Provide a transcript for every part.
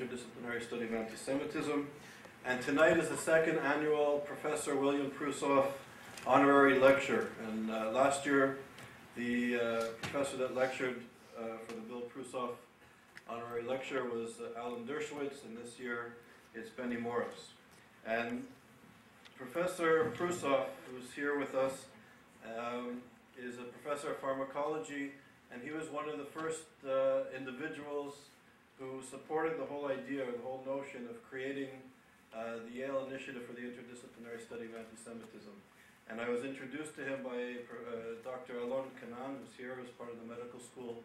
Interdisciplinary Study of Antisemitism, and tonight is the second annual Professor William Prusoff Honorary Lecture. And last year, the professor that lectured for the Bill Prusoff Honorary Lecture was Alan Dershowitz, and this year it's Benny Morris. And Professor Prusoff, who's here with us, is a professor of pharmacology, and he was one of the first individuals who supported the whole idea, or the whole notion of creating the Yale Initiative for the Interdisciplinary Study of Antisemitism. And I was introduced to him by Dr. Alon Kanan, who's here as part of the medical school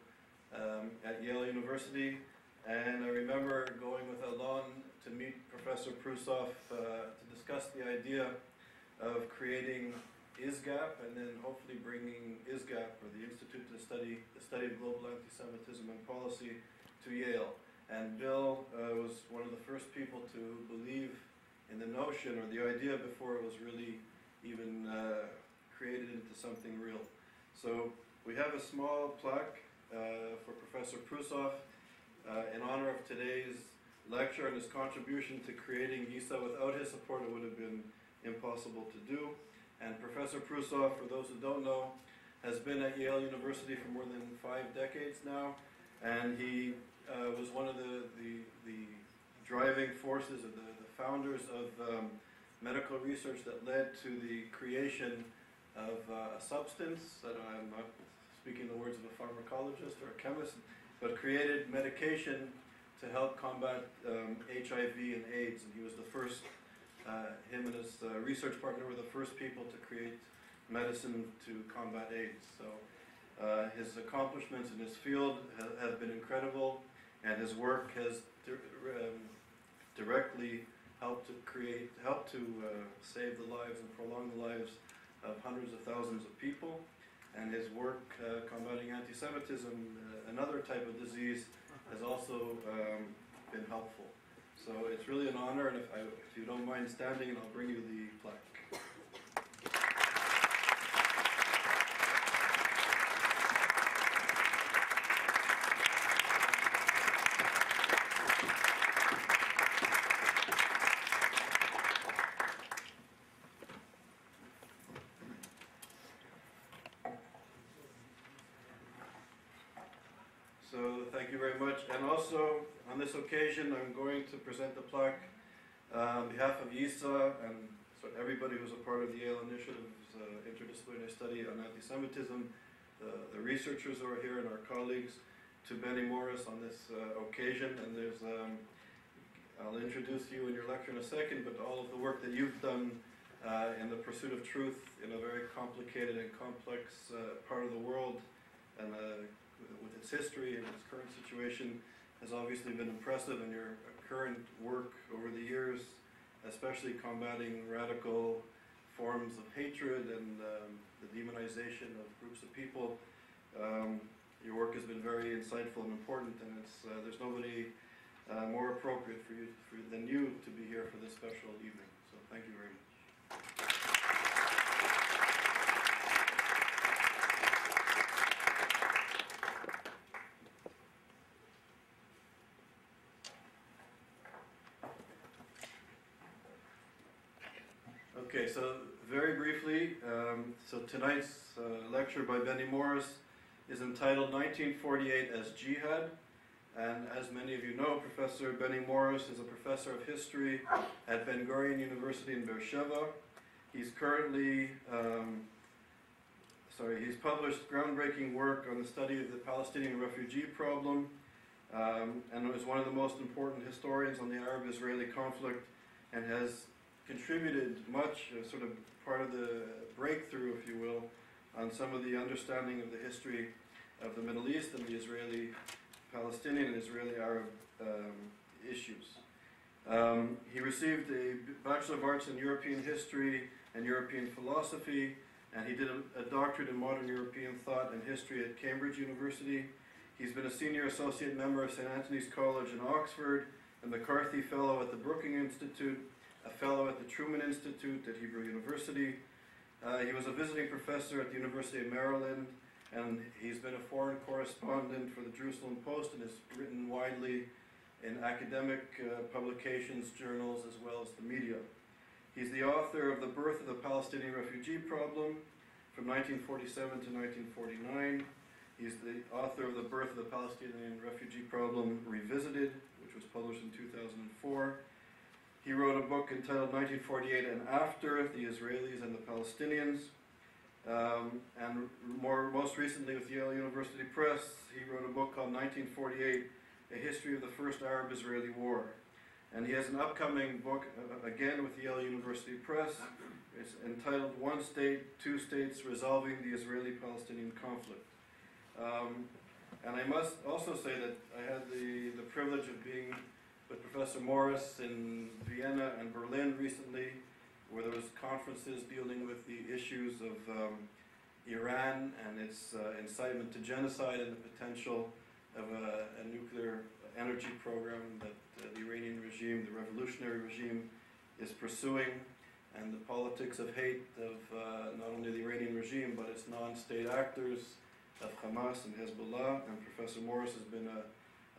at Yale University. And I remember going with Alon to meet Professor Prusoff to discuss the idea of creating ISGAP, and then hopefully bringing ISGAP, or the Institute to Study the Study of Global Antisemitism and Policy, to Yale. And Bill was one of the first people to believe in the notion or the idea before it was really even created into something real. So we have a small plaque for Professor Prusoff in honor of today's lecture and his contribution to creating YIISA. Without his support, it would have been impossible to do. And Professor Prusoff, for those who don't know, has been at Yale University for more than 5 decades now, and he was one of the driving forces, of the founders of medical research that led to the creation of a substance that I'm not speaking the words of a pharmacologist or a chemist, but created medication to help combat HIV and AIDS. And he was the first, him and his research partner were the first people to create medicine to combat AIDS. So his accomplishments in his field have been incredible, and his work has directly helped to save the lives and prolong the lives of hundreds of thousands of people. And his work combating anti-Semitism, another type of disease, has also been helpful. So it's really an honor, and if you don't mind standing, and I'll bring you the plaque. So thank you very much. And also, on this occasion, I'm going to present the plaque on behalf of YIISA and everybody who's a part of the Yale Initiative's Interdisciplinary Study on Antisemitism, the researchers who are here and our colleagues, to Benny Morris on this occasion. And there's, I'll introduce you in your lecture in a second, but all of the work that you've done in the pursuit of truth in a very complicated and complex part of the world, and with its history and its current situation, has obviously been impressive, and your current work over the years, especially combating radical forms of hatred and the demonization of groups of people. Your work has been very insightful and important, and there's nobody more appropriate than you to be here for this special evening. So thank you very much. Okay, so very briefly, so tonight's lecture by Benny Morris is entitled 1948 as Jihad. And as many of you know, Professor Benny Morris is a professor of history at Gurion University in Sheva. He's currently, he's published groundbreaking work on the study of the Palestinian refugee problem, and was one of the most important historians on the Arab-Israeli conflict, and has contributed much, sort of part of the breakthrough, if you will, on some of the understanding of the history of the Middle East and the Israeli-Palestinian and Israeli-Arab issues. He received a Bachelor of Arts in European History and European Philosophy, and he did a doctorate in Modern European Thought and History at Cambridge University. He's been a senior associate member of St. Anthony's College in Oxford, a McCarthy Fellow at the Brookings Institute, a Fellow at the Truman Institute at Hebrew University. He was a visiting professor at the University of Maryland, and he's been a foreign correspondent for the Jerusalem Post and has written widely in academic publications, journals, as well as the media. He's the author of The Birth of the Palestinian Refugee Problem from 1947 to 1949. He's the author of The Birth of the Palestinian Refugee Problem Revisited, which was published in 2004. He wrote a book entitled 1948 and After, The Israelis and the Palestinians. And most recently with Yale University Press, he wrote a book called 1948, A History of the First Arab-Israeli War. And he has an upcoming book, again with Yale University Press. It's entitled One State, Two States, Resolving the Israeli-Palestinian Conflict. And I must also say that I had the privilege of being with Professor Morris in Vienna and Berlin recently, where there was conferences dealing with the issues of Iran and its incitement to genocide and the potential of a nuclear energy program that the Iranian regime, the revolutionary regime, is pursuing, and the politics of hate of not only the Iranian regime but its non-state actors of Hamas and Hezbollah. And Professor Morris has been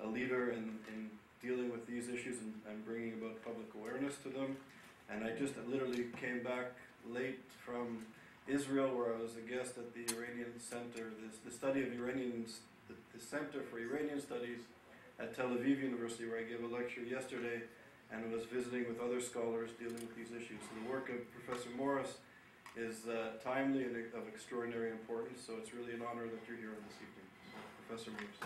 a leader in dealing with these issues and bringing about public awareness to them. And I just literally came back late from Israel, where I was a guest at the Iranian Center, the study of Iranians, the Center for Iranian Studies at Tel Aviv University, where I gave a lecture yesterday and was visiting with other scholars dealing with these issues. So the work of Professor Morris is timely and of extraordinary importance, so it's really an honor that you're here this evening. So, Professor Morris.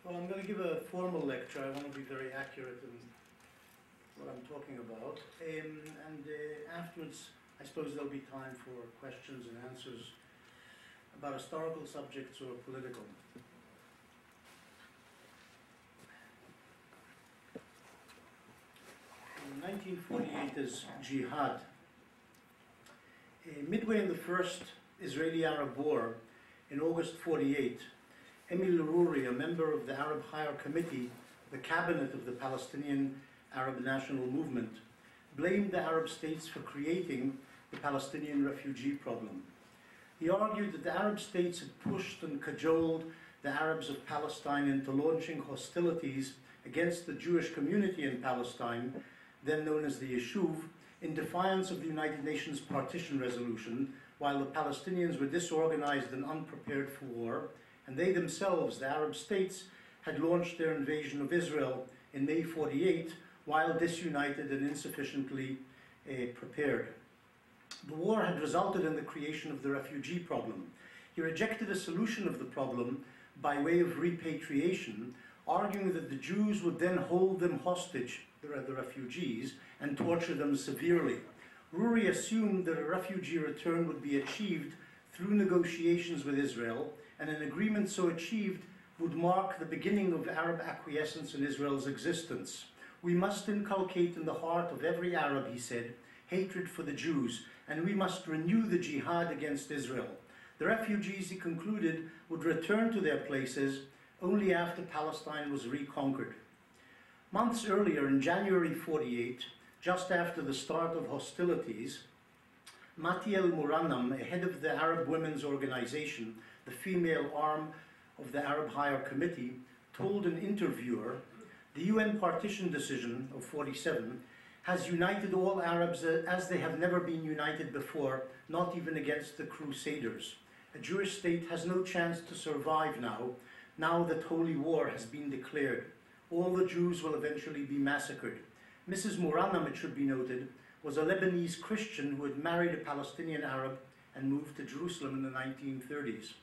Well, I'm going to give a formal lecture. I want to be very accurate in what I'm talking about. And afterwards, I suppose there'll be time for questions and answers about historical subjects or political. In 1948 is Jihad. Midway in the first Israeli-Arab War, in August 48, Emil Ruri, a member of the Arab Higher Committee, the cabinet of the Palestinian Arab National Movement, blamed the Arab states for creating the Palestinian refugee problem. He argued that the Arab states had pushed and cajoled the Arabs of Palestine into launching hostilities against the Jewish community in Palestine, then known as the Yishuv, in defiance of the United Nations Partition Resolution, while the Palestinians were disorganized and unprepared for war, and they themselves, the Arab states, had launched their invasion of Israel in May 48, while disunited and insufficiently prepared. The war had resulted in the creation of the refugee problem. He rejected a solution of the problem by way of repatriation, arguing that the Jews would then hold them hostage, the refugees, and torture them severely. Ruri assumed that a refugee return would be achieved through negotiations with Israel, and an agreement so achieved would mark the beginning of Arab acquiescence in Israel's existence. We must inculcate in the heart of every Arab, he said, hatred for the Jews, and we must renew the jihad against Israel. The refugees, he concluded, would return to their places only after Palestine was reconquered. Months earlier, in January 48, just after the start of hostilities, Mati el-Murannam, a head of the Arab Women's Organization, the female arm of the Arab Higher Committee, told an interviewer, the UN partition decision of 47 has united all Arabs as they have never been united before, not even against the Crusaders. A Jewish state has no chance to survive now that holy war has been declared. All the Jews will eventually be massacred. Mrs. Murannam, it should be noted, was a Lebanese Christian who had married a Palestinian Arab and moved to Jerusalem in the 1930s.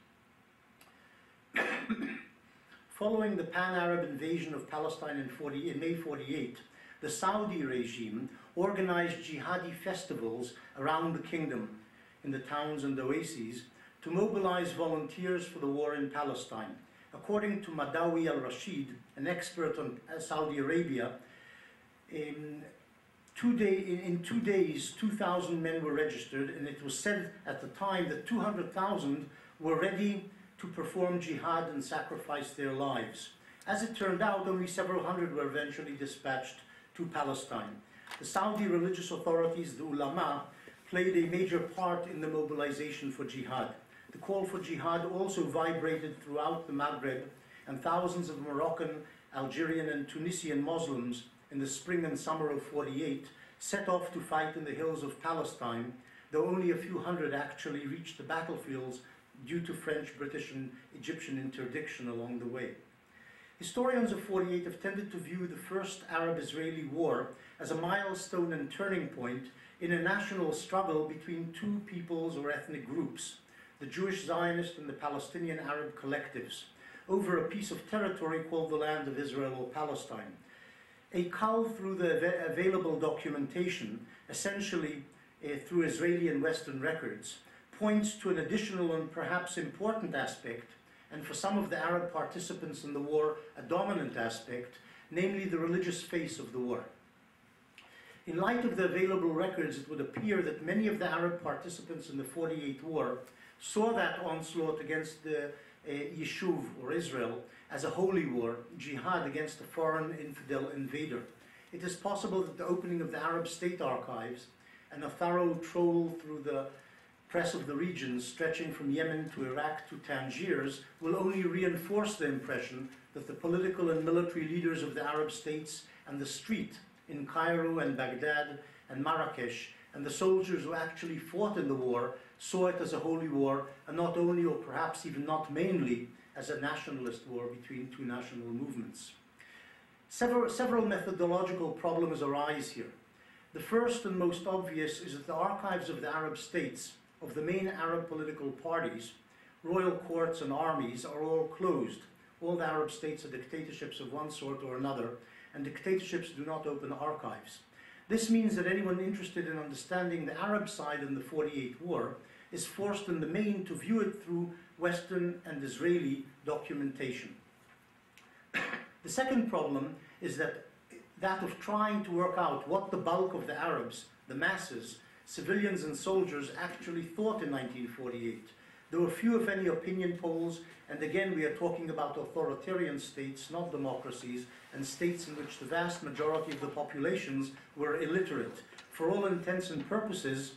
Following the pan-Arab invasion of Palestine in May 48, the Saudi regime organized jihadi festivals around the kingdom, in the towns and oases, to mobilize volunteers for the war in Palestine. According to Madawi al-Rashid, an expert on Saudi Arabia, in 2 days, 2,000 men were registered, and it was said at the time that 200,000 were ready to perform jihad and sacrifice their lives. As it turned out, only several hundred were eventually dispatched to Palestine. The Saudi religious authorities, the ulama, played a major part in the mobilization for jihad. The call for jihad also vibrated throughout the Maghreb, and thousands of Moroccan, Algerian and Tunisian Muslims in the spring and summer of '48 set off to fight in the hills of Palestine, though only a few hundred actually reached the battlefields due to French, British and Egyptian interdiction along the way. Historians of '48 have tended to view the first Arab-Israeli war as a milestone and turning point in a national struggle between two peoples or ethnic groups, the Jewish Zionist and the Palestinian Arab collectives, over a piece of territory called the Land of Israel or Palestine. A cull through the available documentation, essentially through Israeli and Western records, points to an additional and perhaps important aspect, and for some of the Arab participants in the war, a dominant aspect, namely the religious face of the war. In light of the available records, it would appear that many of the Arab participants in the '48 war saw that onslaught against the Yishuv, or Israel, as a holy war, jihad against a foreign infidel invader. It is possible that the opening of the Arab state archives and a thorough troll through the press of the region stretching from Yemen to Iraq to Tangiers will only reinforce the impression that the political and military leaders of the Arab states and the street in Cairo and Baghdad and Marrakesh and the soldiers who actually fought in the war saw it as a holy war, and not only, or perhaps even not mainly, as a nationalist war between two national movements. Several methodological problems arise here. The first and most obvious is that the archives of the Arab states, of the main Arab political parties, royal courts and armies are all closed. All the Arab states are dictatorships of one sort or another, and dictatorships do not open archives. This means that anyone interested in understanding the Arab side in the '48 war is forced in the main to view it through Western and Israeli documentation. The second problem is that of trying to work out what the bulk of the Arabs, the masses, civilians and soldiers actually thought in 1948. There were few, if any, opinion polls, and again we are talking about authoritarian states, not democracies, and states in which the vast majority of the populations were illiterate. For all intents and purposes,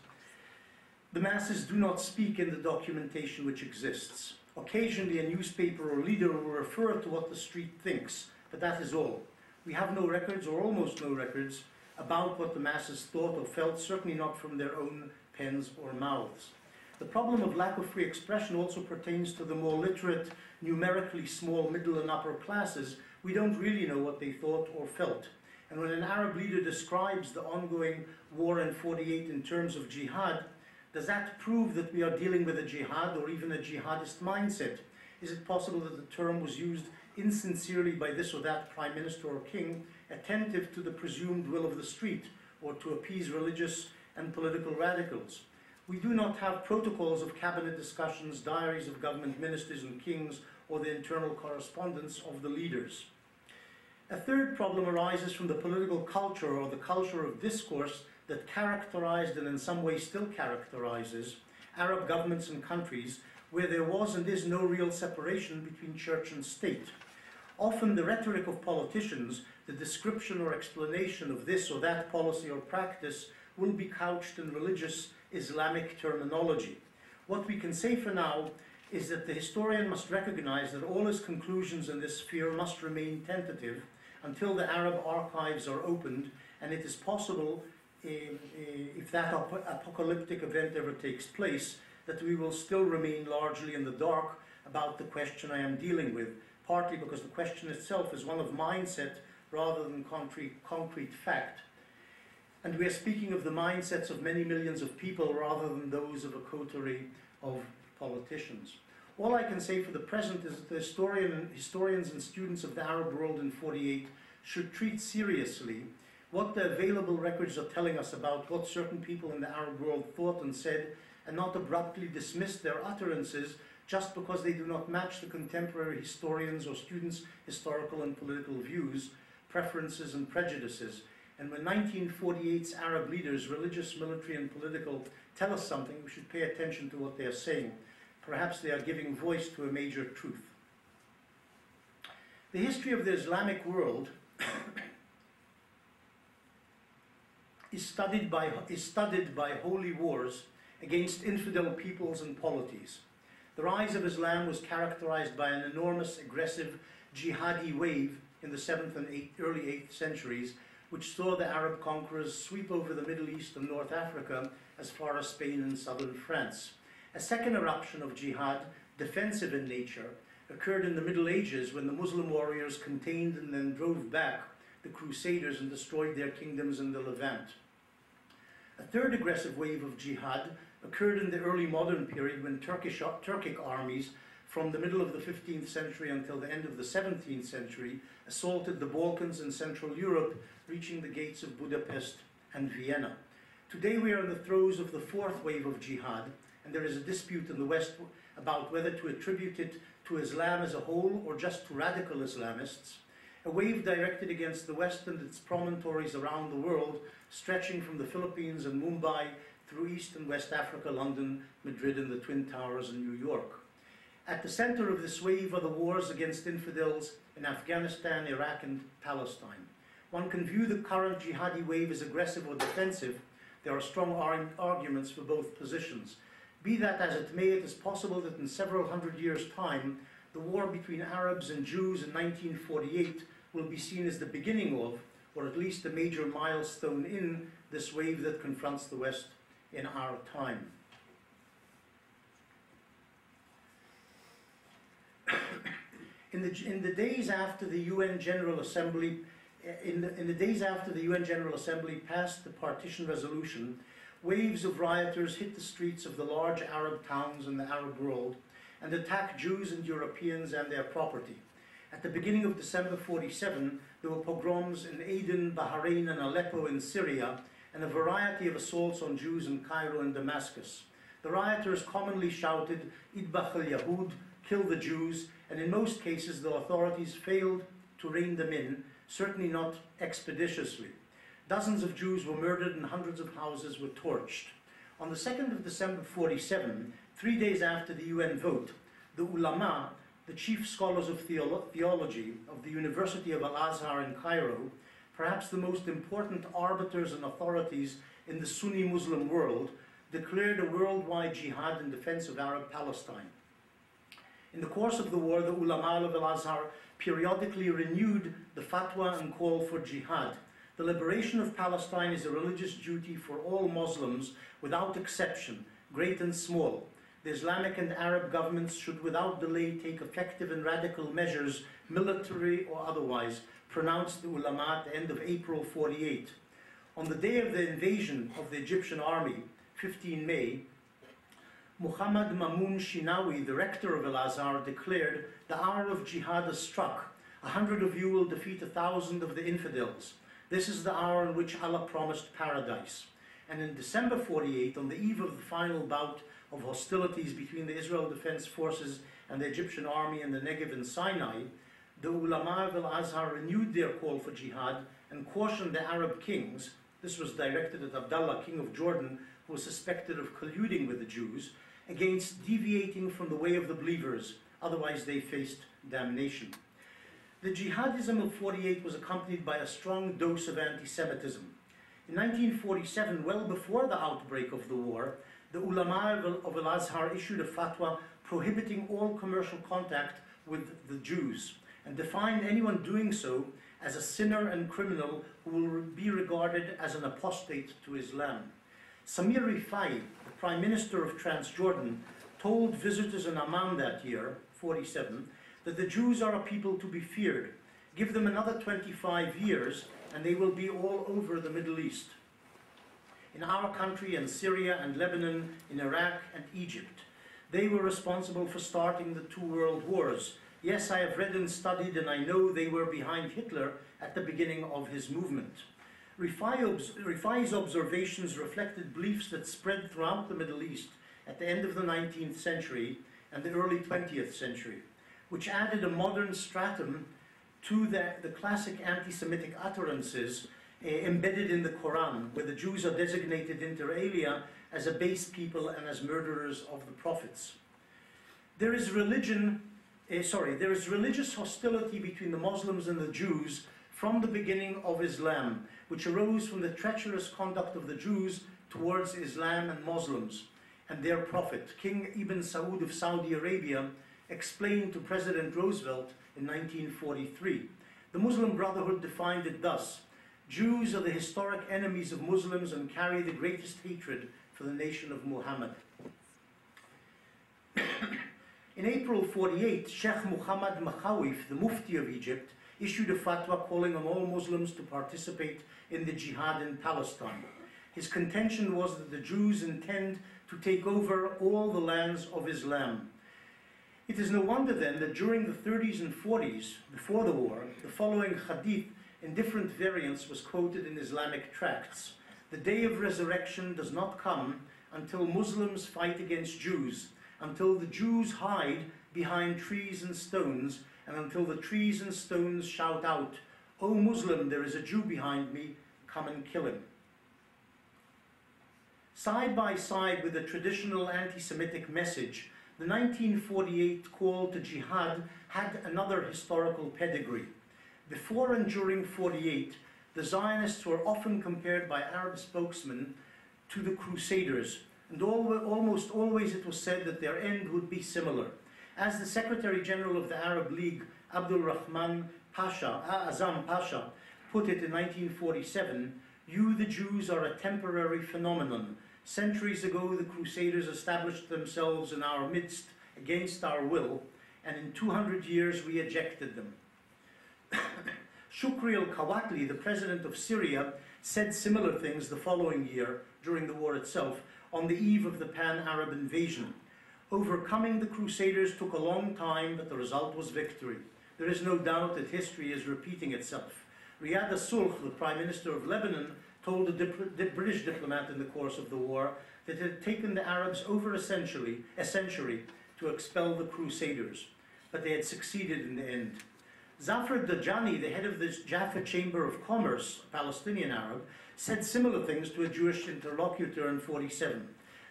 the masses do not speak in the documentation which exists. Occasionally a newspaper or leader will refer to what the street thinks, but that is all. We have no records, or almost no records, about what the masses thought or felt, certainly not from their own pens or mouths. The problem of lack of free expression also pertains to the more literate, numerically small middle and upper classes. We don't really know what they thought or felt. And when an Arab leader describes the ongoing war in '48 in terms of jihad, does that prove that we are dealing with a jihad or even a jihadist mindset? Is it possible that the term was used insincerely by this or that prime minister or king, attentive to the presumed will of the street, or to appease religious and political radicals? We do not have protocols of cabinet discussions, diaries of government ministers and kings, or the internal correspondence of the leaders. A third problem arises from the political culture, or the culture of discourse, that characterized and in some way still characterizes Arab governments and countries where there was and is no real separation between church and state. Often the rhetoric of politicians, the description or explanation of this or that policy or practice, will be couched in religious Islamic terminology. What we can say for now is that the historian must recognize that all his conclusions in this sphere must remain tentative until the Arab archives are opened, and it is possible, if that apocalyptic event ever takes place, that we will still remain largely in the dark about the question I am dealing with, partly because the question itself is one of mindset rather than concrete fact. And we are speaking of the mindsets of many millions of people rather than those of a coterie of politicians. All I can say for the present is that the historians and students of the Arab world in '48 should treat seriously what the available records are telling us about what certain people in the Arab world thought and said, and not abruptly dismiss their utterances just because they do not match the contemporary historians' or students' historical and political views, preferences and prejudices. And when 1948's Arab leaders, religious, military and political, tell us something, we should pay attention to what they are saying. Perhaps they are giving voice to a major truth. The history of the Islamic world is studied by holy wars against infidel peoples and polities. The rise of Islam was characterized by an enormous, aggressive, jihadi wave in the 7th and early 8th centuries, which saw the Arab conquerors sweep over the Middle East and North Africa as far as Spain and southern France. A second eruption of jihad, defensive in nature, occurred in the Middle Ages when the Muslim warriors contained and then drove back the Crusaders and destroyed their kingdoms in the Levant. A third aggressive wave of jihad occurred in the early modern period when Turkic armies from the middle of the 15th century until the end of the 17th century assaulted the Balkans and Central Europe, reaching the gates of Budapest and Vienna. Today we are in the throes of the fourth wave of jihad, and there is a dispute in the West about whether to attribute it to Islam as a whole or just to radical Islamists. A wave directed against the West and its promontories around the world, stretching from the Philippines and Mumbai through East and West Africa, London, Madrid and the Twin Towers in New York. At the center of this wave are the wars against infidels in Afghanistan, Iraq and Palestine. One can view the current jihadi wave as aggressive or defensive. There are strong arguments for both positions. Be that as it may, it is possible that in several hundred years' time, the war between Arabs and Jews in 1948 will be seen as the beginning of, or at least a major milestone in, this wave that confronts the West in our time. In the days after the UN General Assembly passed the partition resolution, waves of rioters hit the streets of the large Arab towns in the Arab world and attacked Jews and Europeans and their property. At the beginning of December 47, there were pogroms in Aden, Bahrain and Aleppo in Syria, and a variety of assaults on Jews in Cairo and Damascus. The rioters commonly shouted, "Idbach al-Yahud," kill the Jews, and in most cases the authorities failed to rein them in, certainly not expeditiously. Dozens of Jews were murdered and hundreds of houses were torched. On the 2nd of December 47, 3 days after the UN vote, the ulama, the chief scholars of theology of the University of Al-Azhar in Cairo, perhaps the most important arbiters and authorities in the Sunni Muslim world, declared a worldwide jihad in defense of Arab Palestine. In the course of the war, the ulama of Al-Azhar periodically renewed the fatwa and call for jihad. The liberation of Palestine is a religious duty for all Muslims without exception, great and small. The Islamic and Arab governments should without delay take effective and radical measures, military or otherwise, pronounced the ulama at the end of April 48. On the day of the invasion of the Egyptian army, 15 May, Muhammad Mamun Shinawi, the rector of Al-Azhar, declared, "The hour of jihad is struck. 100 of you will defeat 1,000 of the infidels. This is the hour in which Allah promised paradise." And in December 48, on the eve of the final bout of hostilities between the Israel Defense Forces and the Egyptian army in the Negev and Sinai, the ulama of Al-Azhar renewed their call for jihad and cautioned the Arab kings. This was directed at Abdullah, king of Jordan, who was suspected of colluding with the Jews, against deviating from the way of the believers, otherwise they faced damnation. The jihadism of 48 was accompanied by a strong dose of anti-Semitism. In 1947, well before the outbreak of the war, the ulama of Al-Azhar issued a fatwa prohibiting all commercial contact with the Jews and defined anyone doing so as a sinner and criminal who will be regarded as an apostate to Islam. Samir Rifai, the Prime Minister of Transjordan, told visitors in Amman that year, 47, that the Jews are a people to be feared. Give them another 25 years and they will be all over the Middle East. In our country and Syria and Lebanon, in Iraq and Egypt, they were responsible for starting the 2 world wars. Yes, I have read and studied and I know they were behind Hitler at the beginning of his movement. Rifai's observations reflected beliefs that spread throughout the Middle East at the end of the 19th century and the early 20th century, which added a modern stratum to the classic anti-Semitic utterances embedded in the Quran, where the Jews are designated inter alia as a base people and as murderers of the prophets. There is religious hostility between the Muslims and the Jews from the beginning of Islam, which arose from the treacherous conduct of the Jews towards Islam and Muslims, and their prophet, King Ibn Saud of Saudi Arabia, explained to President Roosevelt in 1943. The Muslim Brotherhood defined it thus: Jews are the historic enemies of Muslims and carry the greatest hatred for the nation of Muhammad. In April 48, Sheikh Muhammad Makhawif, the Mufti of Egypt, issued a fatwa calling on all Muslims to participate in the Jihad in Palestine. His contention was that the Jews intend to take over all the lands of Islam. It is no wonder then that during the 30s and 40s, before the war, the following hadith in different variants was quoted in Islamic tracts. The day of resurrection does not come until Muslims fight against Jews, until the Jews hide behind trees and stones, and until the trees and stones shout out, "O Muslim, there is a Jew behind me, come and kill him." Side by side with the traditional anti-Semitic message, the 1948 call to jihad had another historical pedigree. Before and during 48, the Zionists were often compared by Arab spokesmen to the Crusaders, and almost always it was said that their end would be similar. As the Secretary General of the Arab League, Abdul Rahman Azam Pasha, put it in 1947, "You, the Jews, are a temporary phenomenon. Centuries ago, the Crusaders established themselves in our midst against our will, and in 200 years we ejected them." Shukri al-Kawatli, the president of Syria, said similar things the following year, during the war itself, on the eve of the pan-Arab invasion. Overcoming the Crusaders took a long time, but the result was victory. There is no doubt that history is repeating itself. Riyad al-Sulh, the Prime Minister of Lebanon, told a British diplomat in the course of the war that it had taken the Arabs over a century to expel the Crusaders, but they had succeeded in the end. Zafar Dajani, the head of the Jaffa Chamber of Commerce, a Palestinian Arab, said similar things to a Jewish interlocutor in 1947.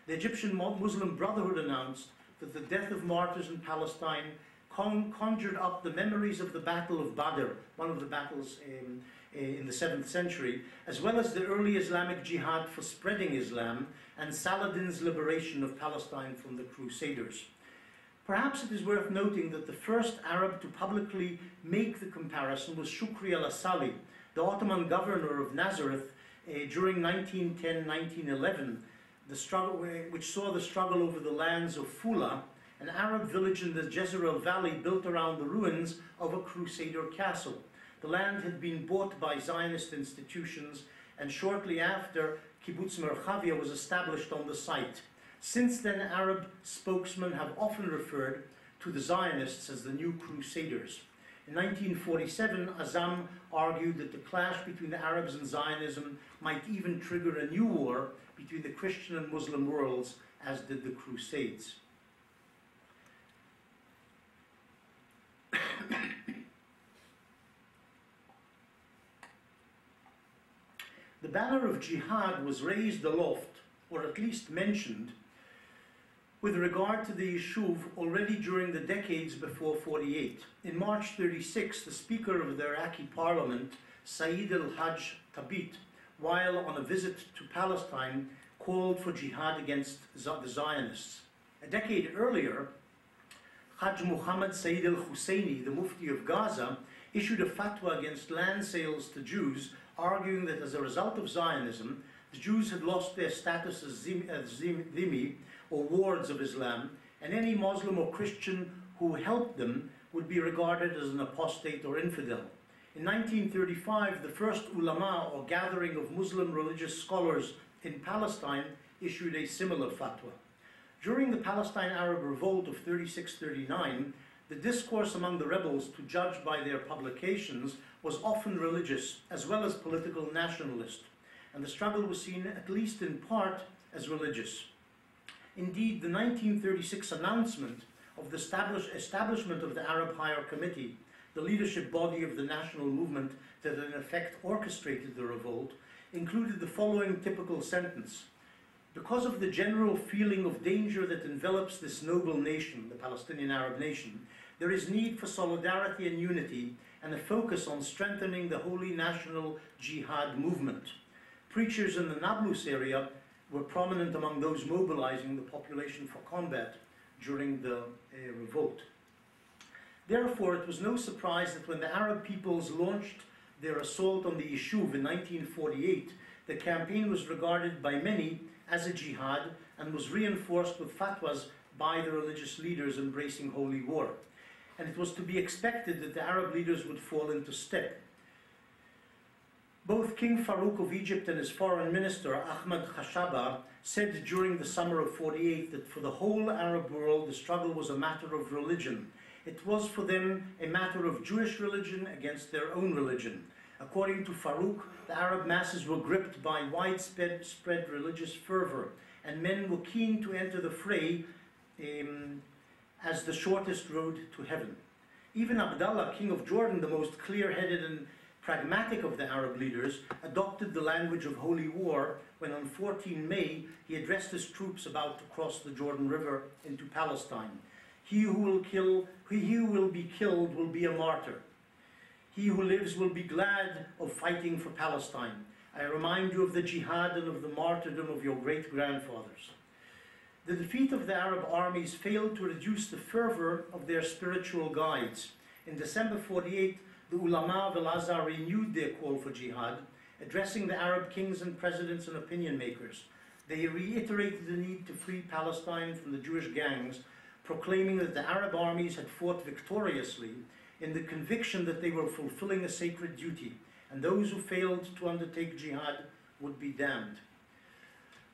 The Egyptian Muslim Brotherhood announced that the death of martyrs in Palestine conjured up the memories of the Battle of Badr, one of the battles in the 7th century, as well as the early Islamic jihad for spreading Islam and Saladin's liberation of Palestine from the Crusaders. Perhaps it is worth noting that the first Arab to publicly make the comparison was Shukri al-Asali, the Ottoman governor of Nazareth during 1910-1911, which saw the struggle over the lands of Fula, an Arab village in the Jezreel Valley built around the ruins of a Crusader castle. The land had been bought by Zionist institutions, and shortly after, Kibbutz Merchavia was established on the site. Since then, Arab spokesmen have often referred to the Zionists as the New Crusaders. In 1947, Azam argued that the clash between the Arabs and Zionism might even trigger a new war between the Christian and Muslim worlds, as did the Crusades. The banner of jihad was raised aloft, or at least mentioned, with regard to the Yishuv already during the decades before 48. In March 36, the Speaker of the Iraqi Parliament, Saeed al-Hajj Tabit, while on a visit to Palestine, called for jihad against the Zionists. A decade earlier, Hajj Muhammad Saeed al-Husseini, the Mufti of Gaza, issued a fatwa against land sales to Jews, arguing that as a result of Zionism, the Jews had lost their status as dhimmi, or wards of Islam, and any Muslim or Christian who helped them would be regarded as an apostate or infidel. In 1935, the first ulama, or gathering of Muslim religious scholars in Palestine, issued a similar fatwa. During the Palestine Arab Revolt of 36-39, the discourse among the rebels, to judge by their publications, was often religious as well as political nationalist, and the struggle was seen, at least in part, as religious. Indeed, the 1936 announcement of the establishment of the Arab Higher Committee, the leadership body of the national movement that in effect orchestrated the revolt, included the following typical sentence: Because of the general feeling of danger that envelops this noble nation, the Palestinian Arab nation, there is need for solidarity and unity and a focus on strengthening the holy national jihad movement. Preachers in the Nablus area were prominent among those mobilizing the population for combat during the revolt. Therefore, it was no surprise that when the Arab peoples launched their assault on the Yishuv in 1948, the campaign was regarded by many as a jihad and was reinforced with fatwas by the religious leaders embracing holy war. And it was to be expected that the Arab leaders would fall into step. Both King Farouk of Egypt and his foreign minister, Ahmad Khashaba, said during the summer of '48 that for the whole Arab world the struggle was a matter of religion. It was for them a matter of Jewish religion against their own religion. According to Farouk, the Arab masses were gripped by widespread religious fervor, and men were keen to enter the fray as the shortest road to heaven. Even Abdallah, king of Jordan, the most clear-headed and pragmatic of the Arab leaders, adopted the language of holy war when on 14 May he addressed his troops about to cross the Jordan River into Palestine. He who will be killed will be a martyr. He who lives will be glad of fighting for Palestine. I remind you of the jihad and of the martyrdom of your great-grandfathers. The defeat of the Arab armies failed to reduce the fervor of their spiritual guides. In December '48, the ulama of Al-Azhar renewed their call for jihad, addressing the Arab kings and presidents and opinion makers. They reiterated the need to free Palestine from the Jewish gangs, proclaiming that the Arab armies had fought victoriously in the conviction that they were fulfilling a sacred duty, and those who failed to undertake jihad would be damned.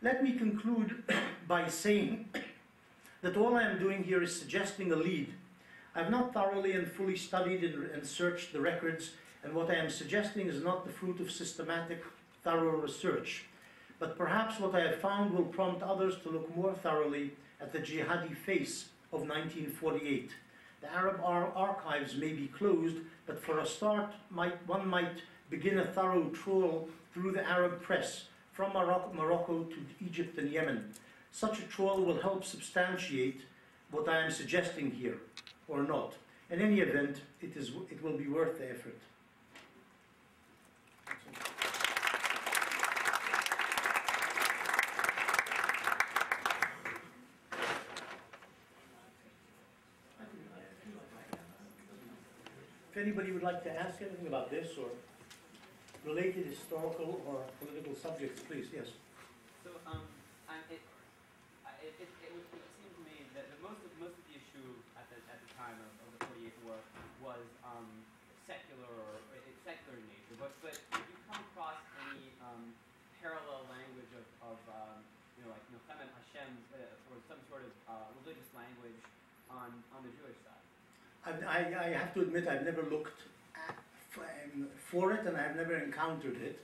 Let me conclude by saying that all I am doing here is suggesting a lead. I have not thoroughly and fully studied and searched the records, and what I am suggesting is not the fruit of systematic, thorough research. But perhaps what I have found will prompt others to look more thoroughly at the jihadi face of 1948. The Arab archives may be closed, but for a start, one might begin a thorough trawl through the Arab press, from Morocco to Egypt and Yemen. Such a trawl will help substantiate what I am suggesting here, or not. In any event, it will be worth the effort. If anybody would like to ask anything about this or related historical or political subjects, please, yes. So, it would seem to me that most of the issue at the time of the '48 war was secular or secular in nature. But did you come across any parallel language of like Nochem Hashem or some sort of religious language on the Jewish side? I have to admit I've never looked for it, and I've never encountered it.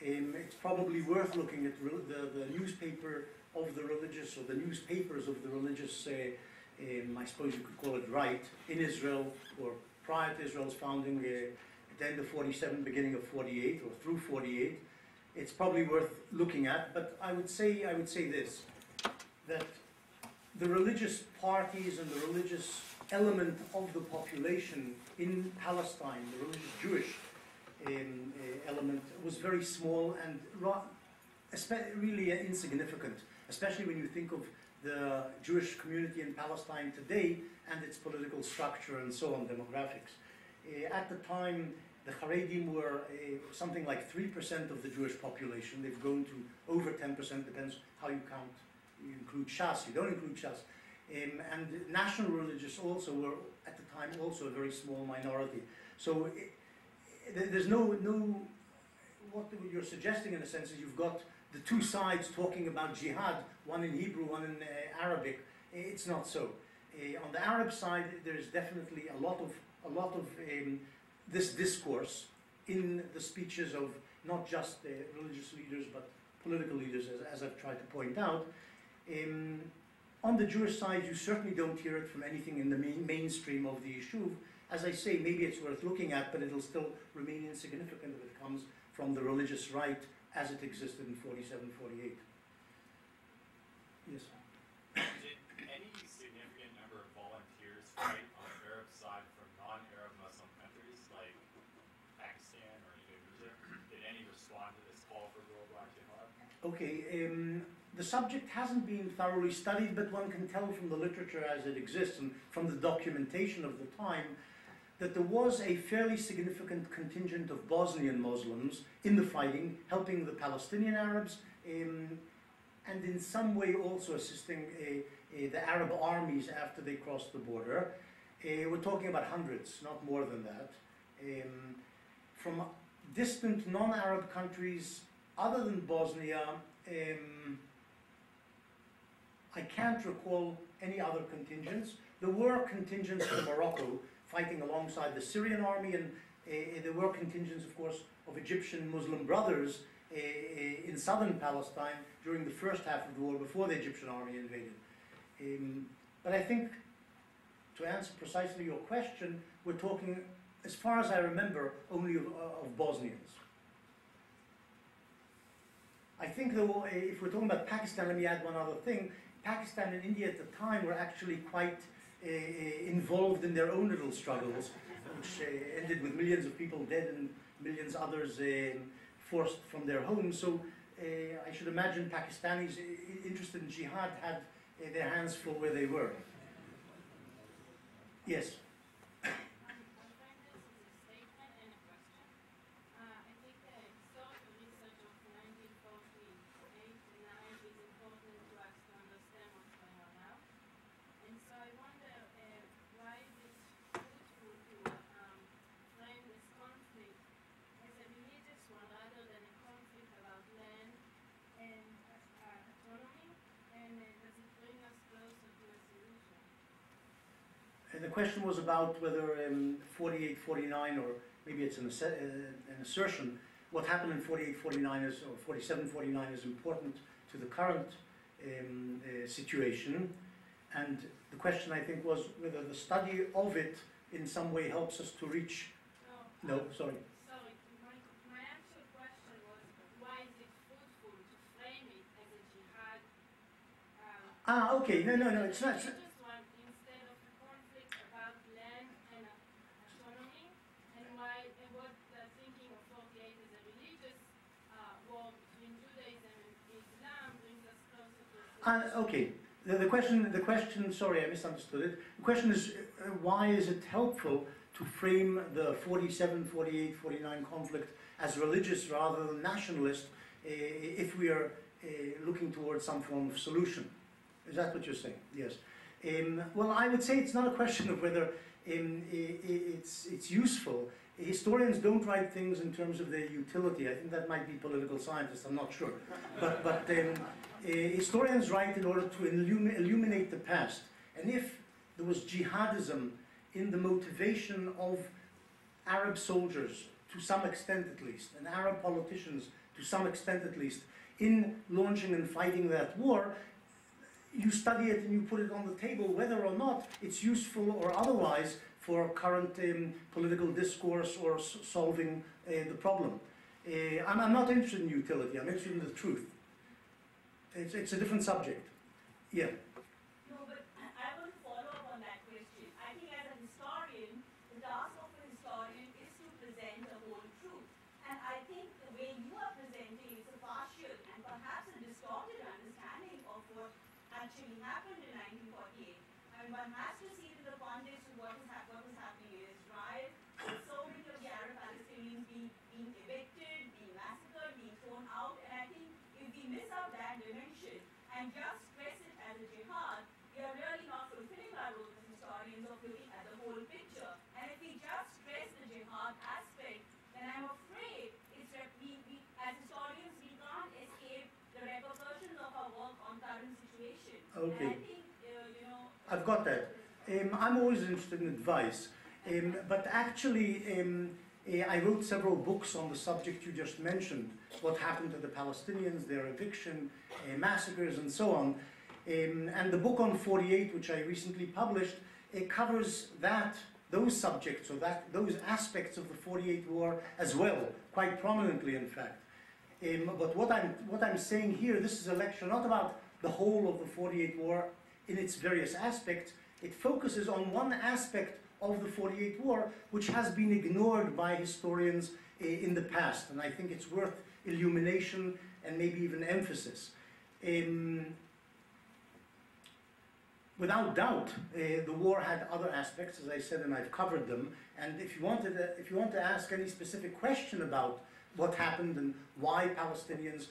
It's probably worth looking at the newspaper of the religious, or the newspapers of the religious, I suppose you could call it right, in Israel, or prior to Israel's founding, at the end of '47, beginning of '48, or through '48. It's probably worth looking at, but I would say this, that the religious parties and the religious element of the population in Palestine, the religious Jewish element, was very small and really insignificant, especially when you think of the Jewish community in Palestine today and its political structure and so on, demographics. At the time, the Haredim were something like 3% of the Jewish population. They've grown to over 10%, depends how you count. You include Shas, you don't include Shas. And national religious also were, at the time, also a very small minority. So there's no, what you're suggesting in a sense is you've got the two sides talking about jihad, one in Hebrew, one in Arabic. It's not so. On the Arab side, there's definitely a lot of this discourse in the speeches of not just religious leaders, but political leaders, as I've tried to point out. On the Jewish side, you certainly don't hear it from anything in the mainstream of the Yishuv. As I say, maybe it's worth looking at, but it'll still remain insignificant if it comes from the religious right as it existed in '47, '48. Yes. Did any significant number of volunteers fight on the Arab side from non-Arab Muslim countries like Pakistan or Indonesia? Did any respond to this call for worldwide jihad? Okay, the subject hasn't been thoroughly studied, but one can tell from the literature as it exists and from the documentation of the time that there was a fairly significant contingent of Bosnian Muslims in the fighting, helping the Palestinian Arabs, and in some way also assisting the Arab armies after they crossed the border. We're talking about hundreds, not more than that. From distant non-Arab countries other than Bosnia, I can't recall any other contingents. There were contingents from Morocco fighting alongside the Syrian army, and there were contingents, of course, of Egyptian Muslim brothers in southern Palestine during the first half of the war before the Egyptian army invaded. But I think, to answer precisely your question, we're talking, as far as I remember, only of Bosnians. I think, though, if we're talking about Pakistan, let me add one other thing. Pakistan and India at the time were actually quite involved in their own little struggles, which ended with millions of people dead and millions others forced from their homes. So I should imagine Pakistanis interested in jihad had their hands full where they were. Yes? And the question was about whether 48, 49, or maybe it's an assertion, what happened in 48, 49 is, or 47, 49 is important to the current situation. And the question, I think, was whether the study of it in some way helps us to reach... No, sorry. Sorry, my actual question was, why is it fruitful to frame it as a jihad? Okay, no, it's not... Okay, the question, sorry, I misunderstood it. The question is, why is it helpful to frame the 47, 48, 49 conflict as religious rather than nationalist if we are looking towards some form of solution? Is that what you're saying? Yes. Well, I would say it's not a question of whether it's useful. Historians don't write things in terms of their utility. I think that might be political scientists, I'm not sure. But historians write in order to illuminate the past. And if there was jihadism in the motivation of Arab soldiers, to some extent at least, and Arab politicians, to some extent at least, in launching and fighting that war, you study it and you put it on the table, whether or not it's useful or otherwise for current political discourse or solving the problem. I'm not interested in utility, I'm interested in the truth. It's a different subject. Yeah. No, but I want to follow up on that question. I think as a historian, the task of a historian is to present the whole truth. And I think the way you are presenting is a partial and perhaps a distorted understanding of what actually happened in 1948. I mean, one has to see it in the context of what was happening in Israel, with so many of the Arab Palestinians being evicted, being massacred, being thrown out. And I think if we miss out that dimension and just stress it as a jihad, we are really not fulfilling our role as historians of looking at the whole picture. And if we just stress the jihad aspect, then I'm afraid it's that we as historians, we can't escape the repercussions of our work on current situation. Okay. And I think, I've got that. I'm always interested in advice. But actually, I wrote several books on the subject you just mentioned, what happened to the Palestinians, their eviction, massacres, and so on. And the book on 48, which I recently published, it covers those subjects, or those aspects of the 48 war as well, quite prominently, in fact. But what I'm saying here, this is a lecture not about the whole of the 48 war in its various aspects. It focuses on one aspect of the 48 war, which has been ignored by historians in the past, and I think it's worth illumination and maybe even emphasis. Without doubt, the war had other aspects, as I said, and I've covered them. And if you want to ask any specific question about what happened and why Palestinians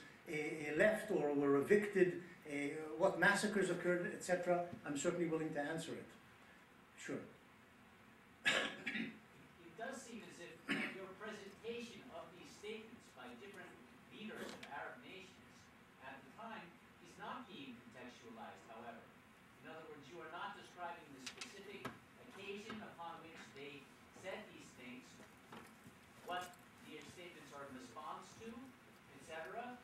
left or were evicted, what massacres occurred, etc., I'm certainly willing to answer it. Sure. It does seem as if your presentation of these statements by different leaders of Arab nations at the time is not being contextualized, however. In other words, you are not describing the specific occasion upon which they said these things, what the statements are in response to, etc.,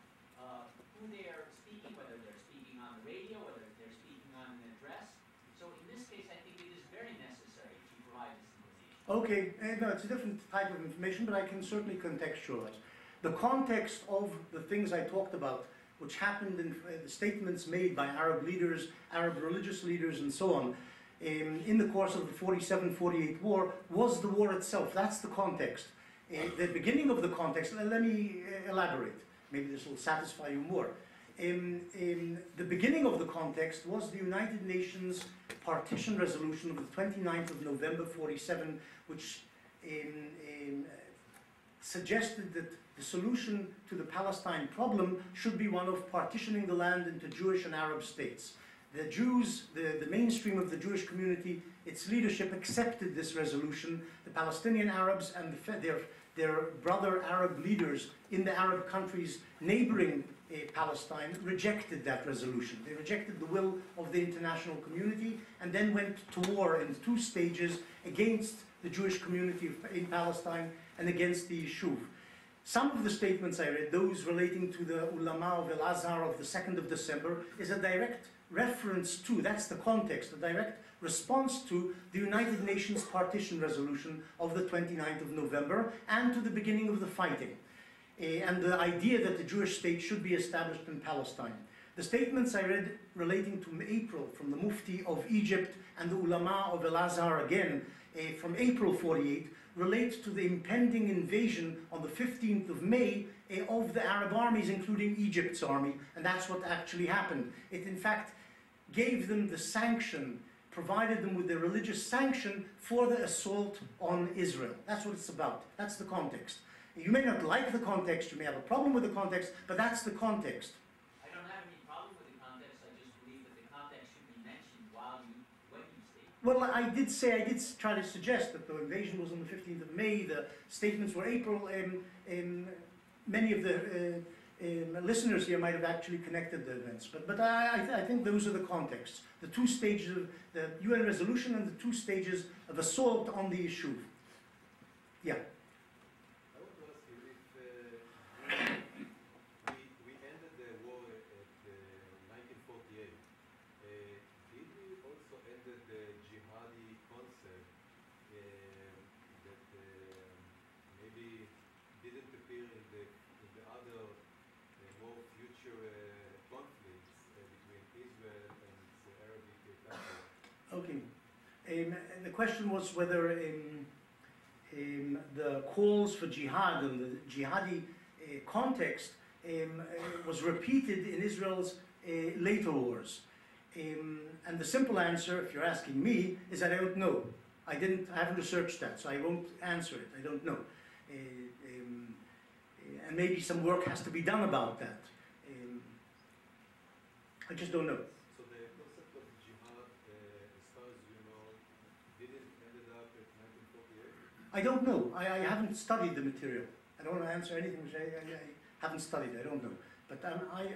who they are speaking, whether they're speaking on the radio, whether they're speaking on an address. So in this case, I think it is very necessary to provide this information. Okay, no, it's a different type of information, but I can certainly contextualize. The context of the things I talked about, which happened in the statements made by Arab leaders, Arab religious leaders, and so on, in the course of the 47-48 war, was the war itself. That's the context. The beginning of the context, let me elaborate. Maybe this will satisfy you more. The beginning of the context was the United Nations partition resolution of the 29th of November 47, which suggested that the solution to the Palestine problem should be one of partitioning the land into Jewish and Arab states. The Jews, the mainstream of the Jewish community, its leadership accepted this resolution. The Palestinian Arabs and their brother Arab leaders in the Arab countries neighboring Palestine rejected that resolution. They rejected the will of the international community and then went to war in 2 stages against the Jewish community in Palestine and against the Yishuv. Some of the statements I read, those relating to the ulama of Al-Azhar of the 2nd of December, is a direct reference to, that's the context, a direct response to the United Nations partition resolution of the 29th of November and to the beginning of the fighting. And the idea that the Jewish state should be established in Palestine. The statements I read relating to April from the Mufti of Egypt and the ulama of Al-Azhar again from April 48 relate to the impending invasion on the 15th of May of the Arab armies, including Egypt's army, and that's what actually happened. It in fact gave them the sanction, provided them with the religious sanction for the assault on Israel. That's what it's about. That's the context. You may not like the context, you may have a problem with the context, but that's the context. I don't have any problem with the context, I just believe that the context should be mentioned when you state. Well, I did try to suggest that the invasion was on the 15th of May, the statements were April, many of the listeners here might have actually connected the events, but I think those are the contexts. The 2 stages of the UN resolution and the 2 stages of assault on the issue. Yeah. We ended the war at 1948. Did we also ended the jihadi concept that maybe didn't appear in the other more future conflicts between Israel and the Arabic countries? Okay. The question was whether the calls for jihad and the jihadi context was repeated in Israel's later wars. And the simple answer, if you're asking me, is that I don't know. I haven't researched that, so I won't answer it. I don't know. And maybe some work has to be done about that. I just don't know. So the concept of jihad, as far as you know, didn't ended up at 1948? I don't know. I haven't studied the material. I don't want to answer anything which I haven't studied. I don't know. But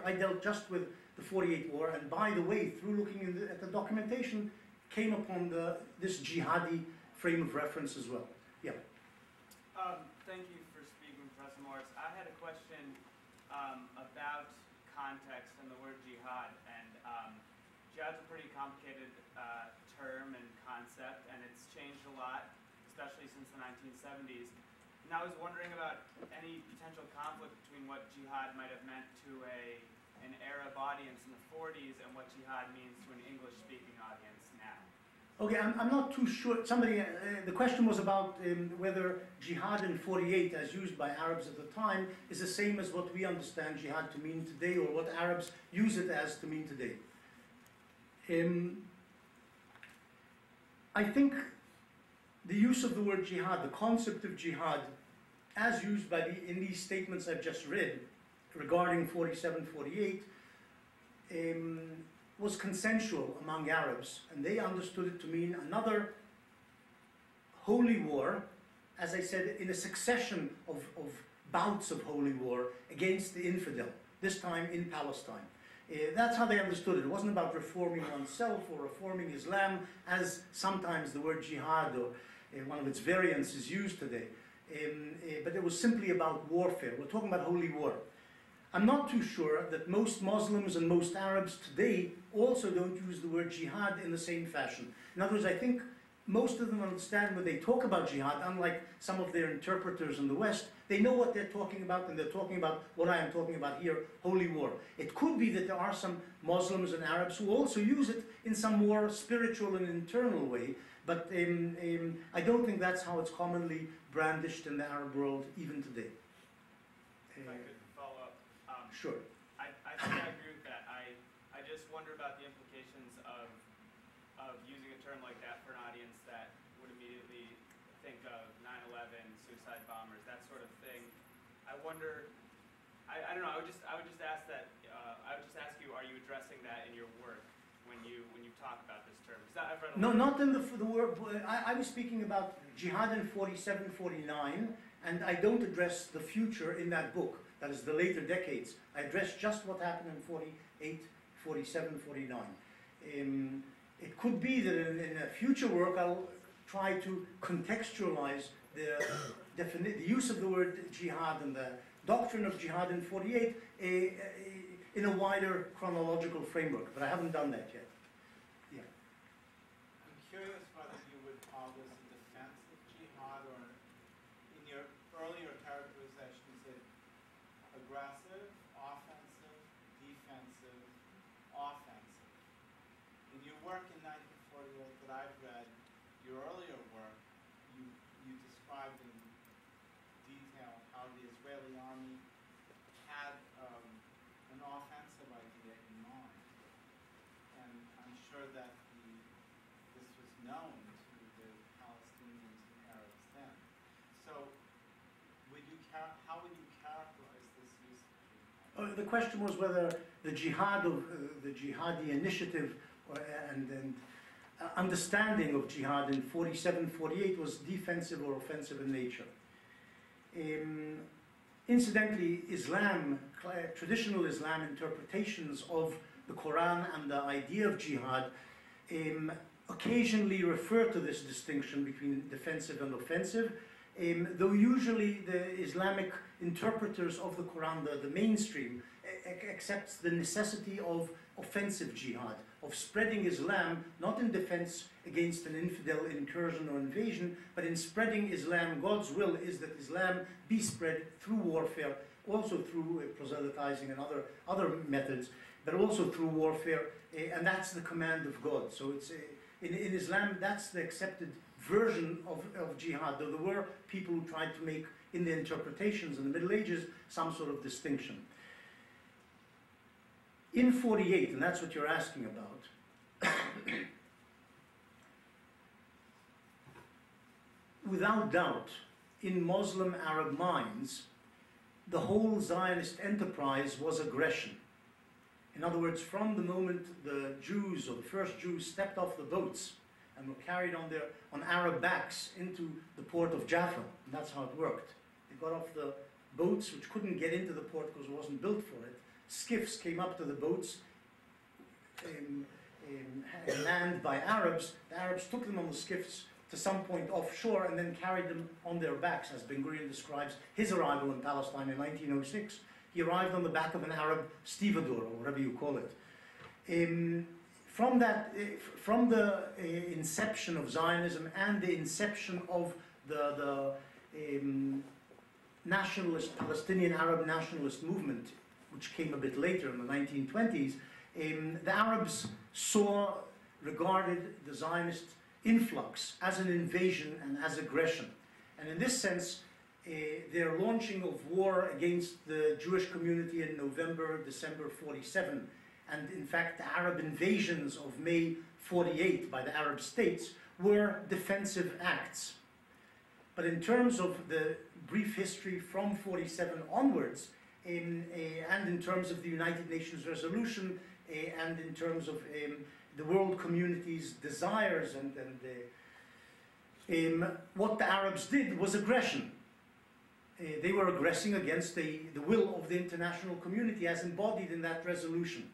I dealt just with the 48 war, and by the way, through looking at the documentation, came upon this jihadi frame of reference as well. Yeah. Thank you for speaking, Professor Morris. I had a question about context and the word jihad. And jihad's a pretty complicated term and concept, and it's changed a lot, especially since the 1970s. And I was wondering about any potential conflict between what jihad might have meant to a an Arab audience in the 40s and what jihad means to an English-speaking audience now? Okay, I'm not too sure. Somebody, the question was about whether jihad in 48, as used by Arabs at the time, is the same as what we understand jihad to mean today, or what Arabs use it as to mean today. I think the use of the word jihad, the concept of jihad, as used in these statements I've just read regarding 47, 48, was consensual among Arabs, and they understood it to mean another holy war, as I said, in a succession of bouts of holy war against the infidel, this time in Palestine. That's how they understood it. It wasn't about reforming oneself or reforming Islam, as sometimes the word jihad or one of its variants is used today. But it was simply about warfare. We're talking about holy war. I'm not too sure that most Muslims and most Arabs today also don't use the word jihad in the same fashion. In other words, I think most of them understand when they talk about jihad, unlike some of their interpreters in the West, they know what they're talking about, and they're talking about what I am talking about here, holy war. It could be that there are some Muslims and Arabs who also use it in some more spiritual and internal way, but I don't think that's how it's commonly brandished in the Arab world even today. If I could follow up. Sure. I think I agree with that. I just wonder about the implications of using a term like that for an audience that would immediately think of 9/11, suicide bombers, that sort of thing. I wonder. I don't know. I would just ask that. I would just ask you: are you addressing that in your work when you talk about this term? I've read No, not in the word. I was speaking about jihad in 47, 49, and I don't address the future in that book. That is the later decades. I address just what happened in 48, 47, 49. It could be that in a future work I'll try to contextualize the use of the word jihad and the doctrine of jihad in 48 in a wider chronological framework, but I haven't done that yet. Yeah. I'm curious whether you would call this a defense of jihad, or in your earlier characterization, is it aggressive, offensive, defensive, offensive? In your work in 1948 that I've read, your earlier work, you described in detail how the Israeli army had an offensive idea in mind. And I'm sure that this was known to the Palestinians and Arabs then. So how would you characterize this use of jihad? The question was whether the jihad of the jihadi initiative and understanding of jihad in 47, 48 was defensive or offensive in nature. Incidentally, Islam, traditional Islam interpretations of the Quran and the idea of jihad occasionally refer to this distinction between defensive and offensive, though usually the Islamic interpreters of the Quran, the mainstream, accepts the necessity of offensive jihad, of spreading Islam, not in defense against an infidel incursion or invasion, but in spreading Islam. God's will is that Islam be spread through warfare, also through proselytizing and other methods, but also through warfare, and that's the command of God. So it's in Islam, that's the accepted version of jihad, though there were people who tried to make, in the interpretations in the Middle Ages, some sort of distinction. In 48, and that's what you're asking about, without doubt, in Muslim Arab minds, the whole Zionist enterprise was aggression. In other words, from the moment the Jews, or the first Jews, stepped off the boats and were carried on Arab backs into the port of Jaffa, and that's how it worked. They got off the boats, which couldn't get into the port because it wasn't built for it. Skiffs came up to the boats, manned by Arabs. The Arabs took them on the skiffs to some point offshore and then carried them on their backs, as Gurion describes his arrival in Palestine in 1906. He arrived on the back of an Arab stevedore, or whatever you call it. From the inception of Zionism and the inception of the nationalist, Palestinian Arab nationalist movement, which came a bit later in the 1920s, the Arabs regarded the Zionist influx as an invasion and as aggression. And in this sense, their launching of war against the Jewish community in November, December 47, and in fact the Arab invasions of May 48 by the Arab states were defensive acts. But in terms of the brief history from 47 onwards, and in terms of the United Nations resolution, and in terms of the world community's desires, and what the Arabs did was aggression. They were aggressing against the will of the international community as embodied in that resolution.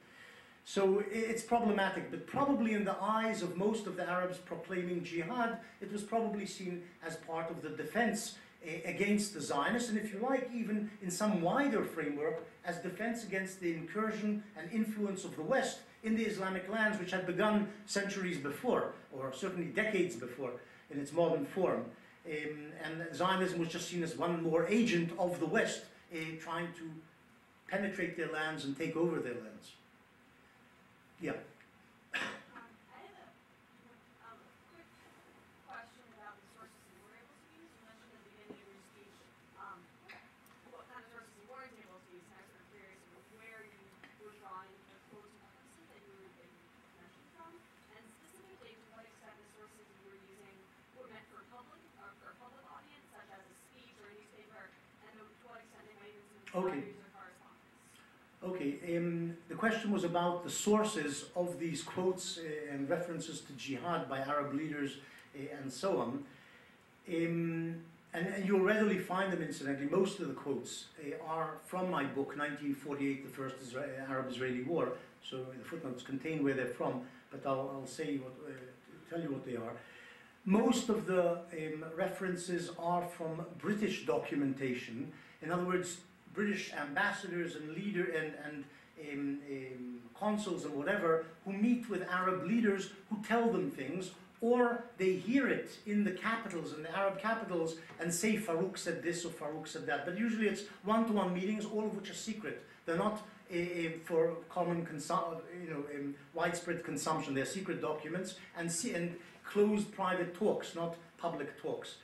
So it's problematic, but probably in the eyes of most of the Arabs proclaiming jihad, it was probably seen as part of the defense against the Zionists, and if you like, even in some wider framework, as defense against the incursion and influence of the West in the Islamic lands, which had begun centuries before, or certainly decades before, in its modern form. And Zionism was just seen as one more agent of the West trying to penetrate their lands and take over their lands. Yeah. I have a quick question about the sources you were able to use. You mentioned at the beginning of your speech what kind of sources you weren't able to use, and I was sort of curious about where you were drawing the quotes and references that you mentioned from, and specifically to what extent the sources you were using were meant for public or for a public audience, such as a speech or a newspaper, and to what extent they might even some Okay. or correspondence. Okay, the question was about the sources of these quotes and references to jihad by Arab leaders and so on. And you'll readily find them, incidentally. Most of the quotes are from my book, 1948, The First Arab-Israeli War. So the footnotes contain where they're from, but I'll say tell you what they are. Most of the references are from British documentation. In other words, British ambassadors and consuls and whatever who meet with Arab leaders who tell them things, or they hear it in the capitals, in the Arab capitals, and say Farouk said this or Farouk said that. But usually it's one-to-one meetings, all of which are secret. They're not for common widespread consumption. They're secret documents and closed private talks, not public talks.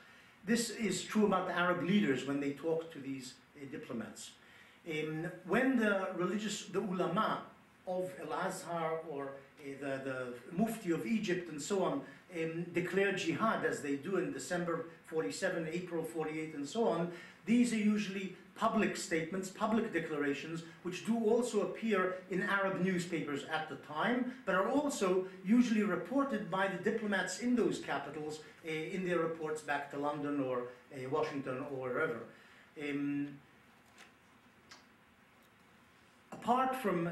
This is true about the Arab leaders when they talk to these diplomats. When the ulama of Al-Azhar or the Mufti of Egypt and so on declare jihad, as they do in December 47, April 48 and so on, these are usually public statements, public declarations, which do also appear in Arab newspapers at the time, but are also usually reported by the diplomats in those capitals in their reports back to London or Washington or wherever. Apart from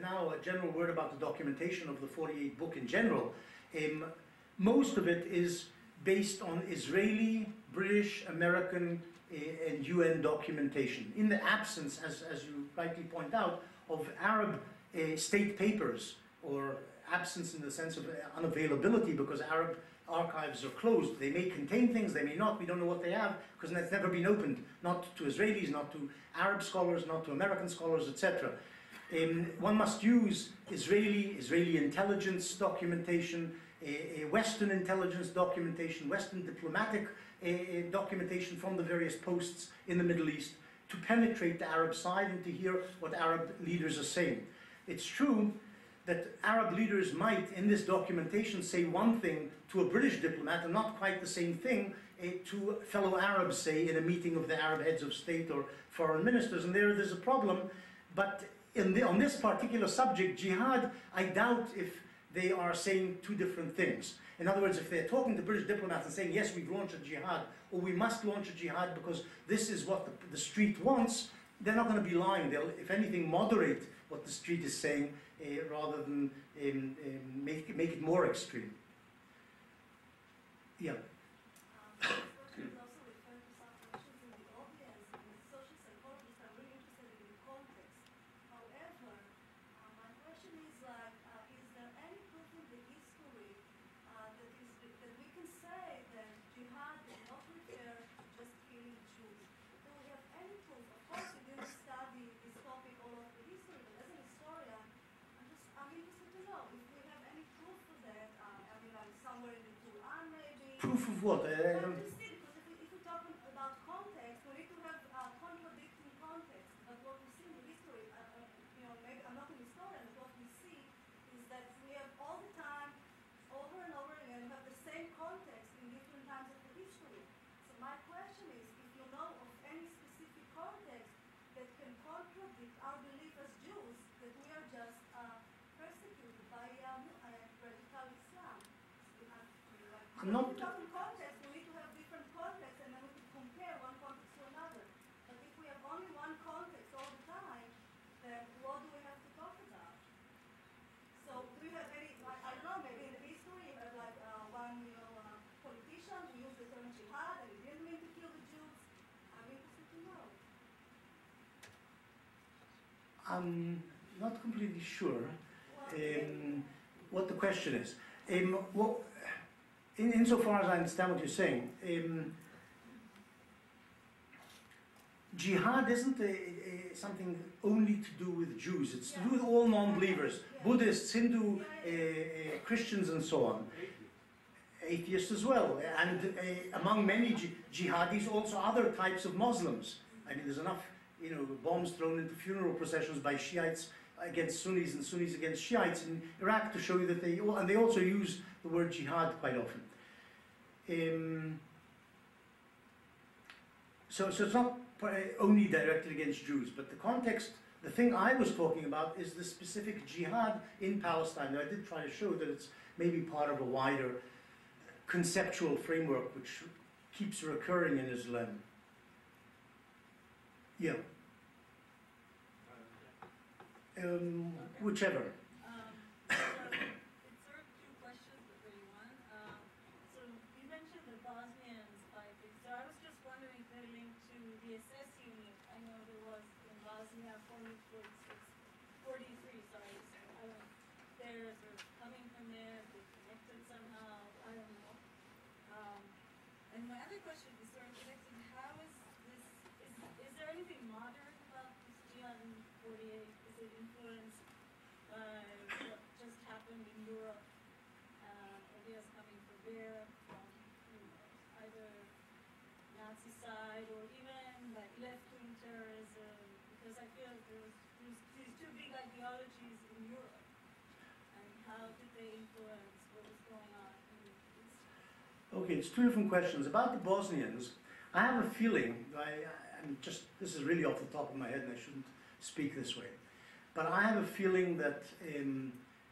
now a general word about the documentation of the 48 book in general, most of it is based on Israeli, British, American, and UN documentation. In the absence, as you rightly point out, of Arab state papers, or absence in the sense of unavailability because Arab archives are closed. They may contain things, they may not, we don't know what they have, because it's never been opened, not to Israelis, not to Arab scholars, not to American scholars, etc. One must use Israeli intelligence documentation, Western intelligence documentation, Western diplomatic documentation from the various posts in the Middle East to penetrate the Arab side and to hear what Arab leaders are saying. It's true that Arab leaders might, in this documentation, say one thing to a British diplomat and not quite the same thing to fellow Arabs, say, in a meeting of the Arab heads of state or foreign ministers, and there's a problem. But on this particular subject, jihad, I doubt if they are saying two different things. In other words, if they're talking to British diplomats and saying, yes, we've launched a jihad, or we must launch a jihad because this is what the street wants, they're not going to be lying. They'll, if anything, moderate what the street is saying rather than make it more extreme. Yeah. of what? Well, you see, because if we talk about context, we need to have contradicting context. But what we see in history, maybe I'm not an historian, but what we see is that we have all the time, over and over again, we have the same context in different times of the history. So my question is, if you know of any specific context that can contradict our belief as Jews that we are just persecuted by radical Islam. I'm not. If we talk in context, we need to have different contexts and then we can compare one context to another. But if we have only one context all the time, then what do we have to talk about? So do you have any, I don't know, maybe in the history you have like one politician who used the term jihad and he didn't mean to kill the Jews? I'm interested to know. I'm not completely sure what the question is. Insofar as I understand what you're saying, jihad isn't something only to do with Jews. It's to do with all non-believers, Buddhists, Hindu, Christians, and so on. Atheists as well, and among many jihadis, also other types of Muslims. I mean, there's enough, bombs thrown into funeral processions by Shiites against Sunnis and Sunnis against Shiites in Iraq to show you that they also use the word jihad quite often. So it's not only directed against Jews, but the context, the thing I was talking about is the specific jihad in Palestine. Now, I did try to show that it's maybe part of a wider conceptual framework which keeps recurring in Islam. Yeah. Whichever. It's sort of two questions, but really one. So you mentioned the Bosnians fighting. So I was just wondering if they're linked to the SS unit. I know there was in Bosnia 43, sorry. So I don't know. They're sort of coming from there, they're connected somehow. I don't know. And my other question is sort of connected. How is this? Is there anything modern about this jihad in 48? Is it influenced by what just happened in Europe? Ideas coming from there, from either Nazi side or even like left-wing terrorism? Because I feel there's these two big ideologies in Europe, and how did they influence what was going on in the East? Okay, it's two different questions. About the Bosnians, I have a feeling, this is really off the top of my head and I shouldn't speak this way, but I have a feeling that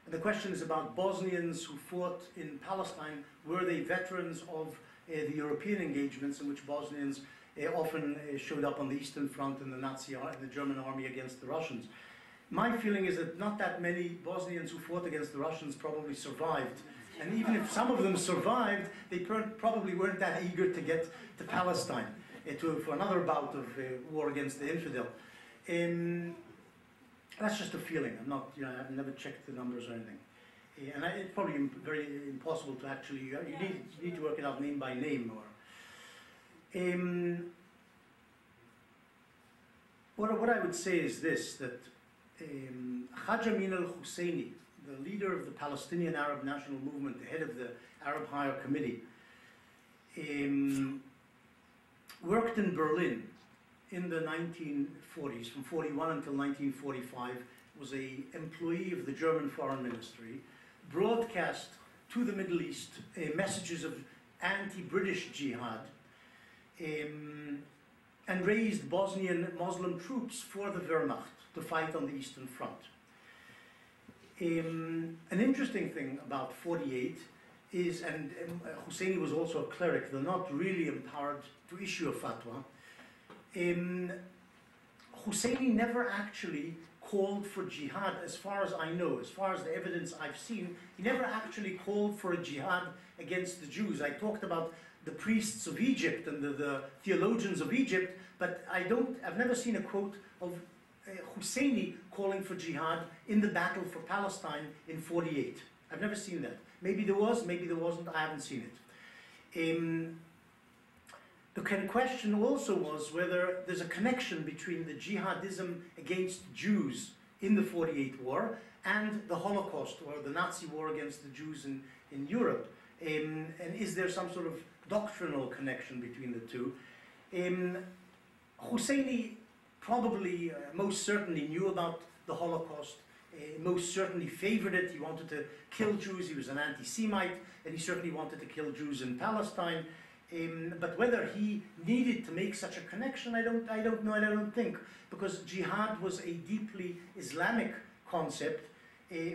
the question is about Bosnians who fought in Palestine. Were they veterans of the European engagements in which Bosnians often showed up on the Eastern Front in the German army against the Russians? My feeling is that not that many Bosnians who fought against the Russians probably survived. And even if some of them survived, they probably weren't that eager to get to Palestine for another bout of war against the infidel. That's just a feeling. I've never checked the numbers or anything. And it's probably very impossible to actually, you need to work it out name by name. What I would say is this, that Haj Amin al-Husseini, the leader of the Palestinian Arab National Movement, the head of the Arab Higher Committee, worked in Berlin in the 1940s, from 41 until 1945, was an employee of the German Foreign Ministry, broadcast to the Middle East messages of anti-British jihad, and raised Bosnian Muslim troops for the Wehrmacht to fight on the Eastern Front. An interesting thing about 48 is, and Husseini was also a cleric, though not really empowered to issue a fatwa, Husseini never actually called for jihad, as far as I know, as far as the evidence I've seen. He never actually called for a jihad against the Jews. I talked about the priests of Egypt and the theologians of Egypt, but I've never seen a quote of Husseini calling for jihad in the battle for Palestine in 48. I've never seen that. Maybe there was, maybe there wasn't, I haven't seen it. The question also was whether there's a connection between the jihadism against Jews in the 48 war and the Holocaust, or the Nazi war against the Jews in Europe. And is there some sort of doctrinal connection between the two. Husseini probably, most certainly knew about the Holocaust, most certainly favored it. He wanted to kill Jews. He was an anti-Semite, and he certainly wanted to kill Jews in Palestine. But whether he needed to make such a connection, I don't know, and I don't think, because jihad was a deeply Islamic concept.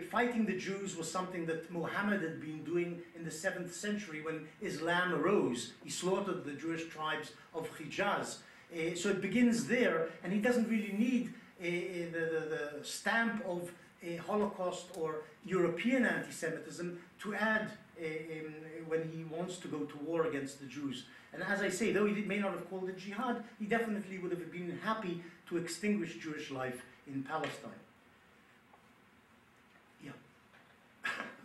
Fighting the Jews was something that Muhammad had been doing in the 7th century when Islam arose. He slaughtered the Jewish tribes of Hijaz. So it begins there, and he doesn't really need the stamp of a Holocaust or European anti-Semitism to add when he wants to go to war against the Jews. And as I say, though he may not have called it jihad, he definitely would have been happy to extinguish Jewish life in Palestine. Yeah.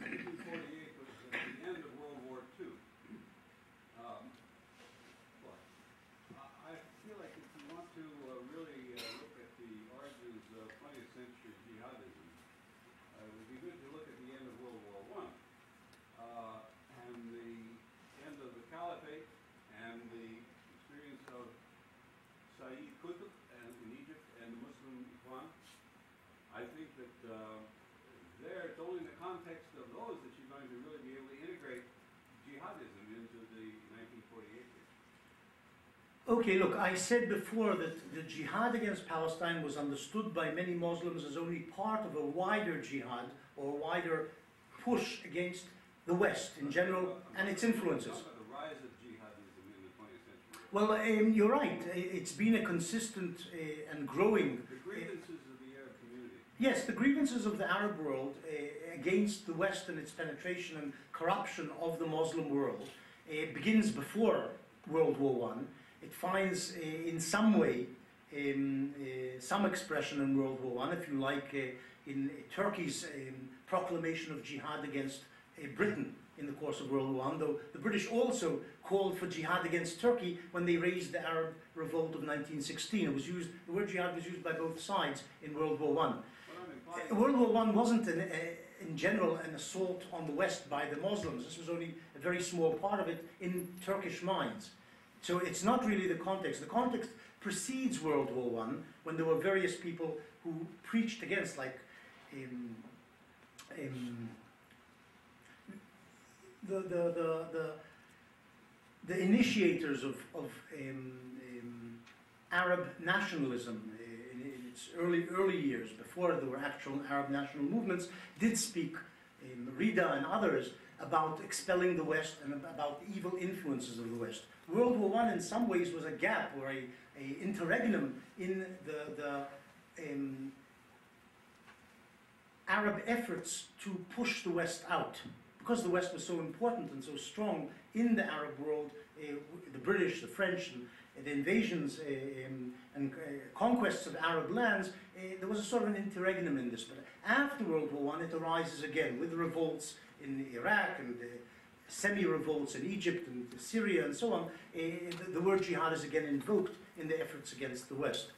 1948 was at the end of World War II. I feel like if you want to really look at the origins of 20th century jihadism, it would be good to look at the end of World War I and the end of the Caliphate and the experience of Sayyid Qutb in Egypt and the Muslim Ikhwan. I think that there, it's only in the context of those that you're going to really be able to integrate jihadism into the 1948 years. Okay, look, I said before that the jihad against Palestine was understood by many Muslims as only part of a wider jihad or wider push against the West in general and its influences. Talk about the rise of jihadism in the 20th century. Well, you're right. It's been a consistent and growing... The grievances of the Arab community. Yes, the grievances of the Arab world against the West and its penetration and corruption of the Muslim world begins before World War I. It finds in some way some expression in World War I, if you like, in Turkey's proclamation of jihad against Britain in the course of World War I, though the British also called for jihad against Turkey when they raised the Arab revolt of 1916. It was used, the word jihad was used by both sides in World War I. World War I wasn't, in general, an assault on the West by the Muslims. This was only a very small part of it in Turkish minds. So it's not really the context. The context precedes World War I, when there were various people who preached against, like, the initiators of Arab nationalism in its early years, before there were actual Arab national movements, did speak, Rida and others, about expelling the West and about evil influences of the West. World War I in some ways was a gap, or a interregnum in the Arab efforts to push the West out. Because the West was so important and so strong in the Arab world, the British, the French, and the invasions and conquests of Arab lands, there was a sort of an interregnum in this. But after World War I, it arises again with revolts in Iraq and semi-revolts in Egypt and Syria and so on. The word jihad is again invoked in the efforts against the West.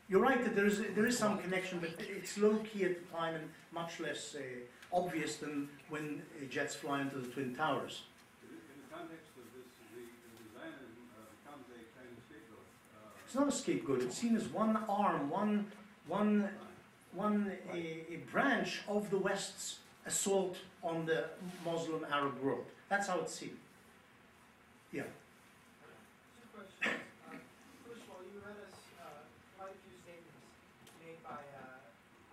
You're right that there is some connection, but it's low-key at the time and much less obvious than when jets fly into the Twin Towers. In the context of this, the Zionism becomes a kind of scapegoat. It's not a scapegoat. It's seen as one arm, a branch of the West's assault on the Muslim Arab world. That's how it's seen. Yeah. Two questions. First of all, you read us quite a few statements made by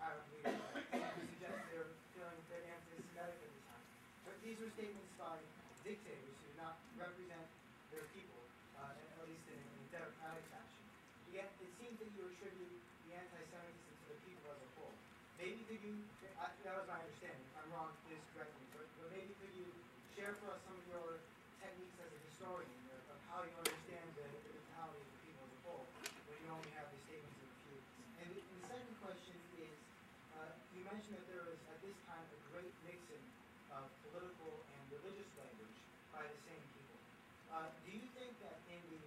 Arab leaders who suggest they're feeling a bit anti-Semitic at the time. But these were statements by dictators who do not represent their people, at least in a democratic fashion. Yet it seems that you attribute the anti-Semitism to the people as a whole. Maybe could you, that was my understanding, if I'm wrong, please correct me, but maybe could you share for us some of your techniques as a historian of how you understand the mentality of the people as a whole, when you only have these statements of a few. And the second question is, you mentioned that there was at this time a great mixing of political and religious language by the same people. Do you think that in the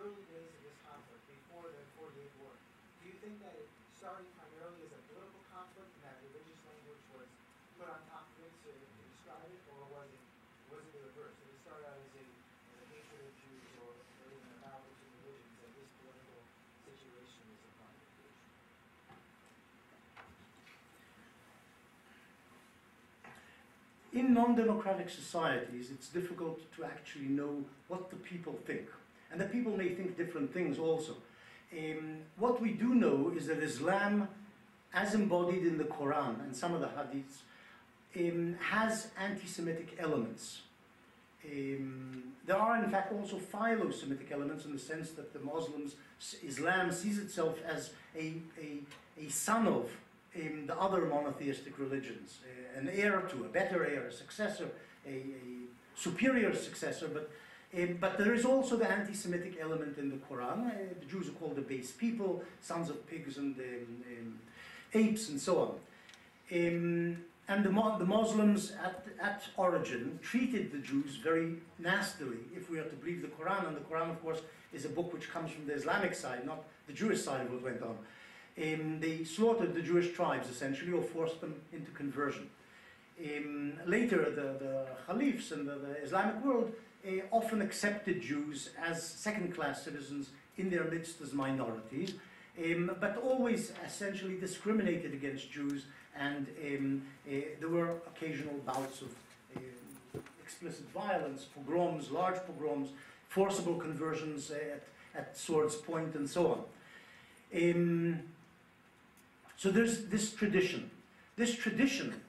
early days of this conflict, before the 48 war, do you think that it started primarily as a political conflict and that religious language was put on top of it to describe it, or was it the reverse? Did it start out as a in non-democratic societies, it's difficult to actually know what the people think. And the people may think different things also. What we do know is that Islam, as embodied in the Quran and some of the hadiths, has anti-Semitic elements. There are in fact also philo-Semitic elements in the sense that the Muslims, Islam sees itself as a son of the other monotheistic religions, an heir to, a better heir, a successor, a superior successor, but there is also the anti-Semitic element in the Quran. The Jews are called the base people, sons of pigs and apes and so on. And the Muslims at origin treated the Jews very nastily, if we are to believe the Quran. And the Quran, of course, is a book which comes from the Islamic side, not the Jewish side of what went on. They slaughtered the Jewish tribes, essentially, or forced them into conversion. Later, the caliphs and the Islamic world often accepted Jews as second-class citizens in their midst as minorities, but always essentially discriminated against Jews, and there were occasional bouts of explicit violence, pogroms, large pogroms, forcible conversions at sword's point, and so on. So there's this tradition. This tradition,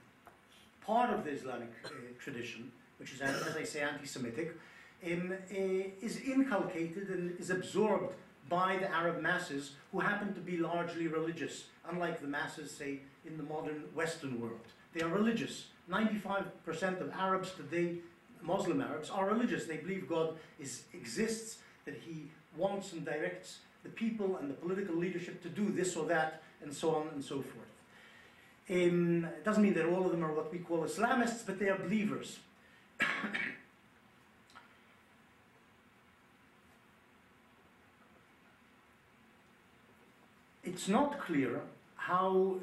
part of the Islamic tradition, which is, as I say, anti-Semitic, is inculcated and is absorbed by the Arab masses, who happen to be largely religious, unlike the masses, say, in the modern Western world. They are religious. 95% of Arabs today, Muslim Arabs, are religious. They believe God exists, that He wants and directs the people and the political leadership to do this or that, and so on and so forth. It doesn't mean that all of them are what we call Islamists, but they are believers. It's not clear how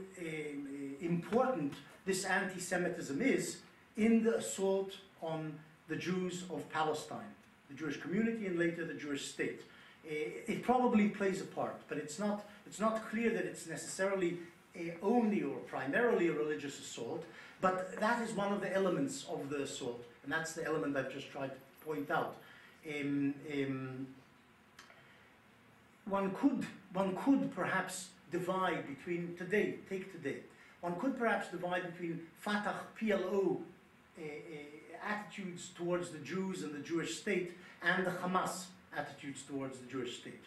important this anti-Semitism is in the assault on the Jews of Palestine, the Jewish community, and later the Jewish state. It probably plays a part, but it's not clear that it's necessarily only or primarily a religious assault, but that is one of the elements of the assault, and that's the element I've just tried to point out. One could perhaps divide between today, one could perhaps divide between Fatah, PLO attitudes towards the Jews and the Jewish state, and the Hamas attitudes towards the Jewish state.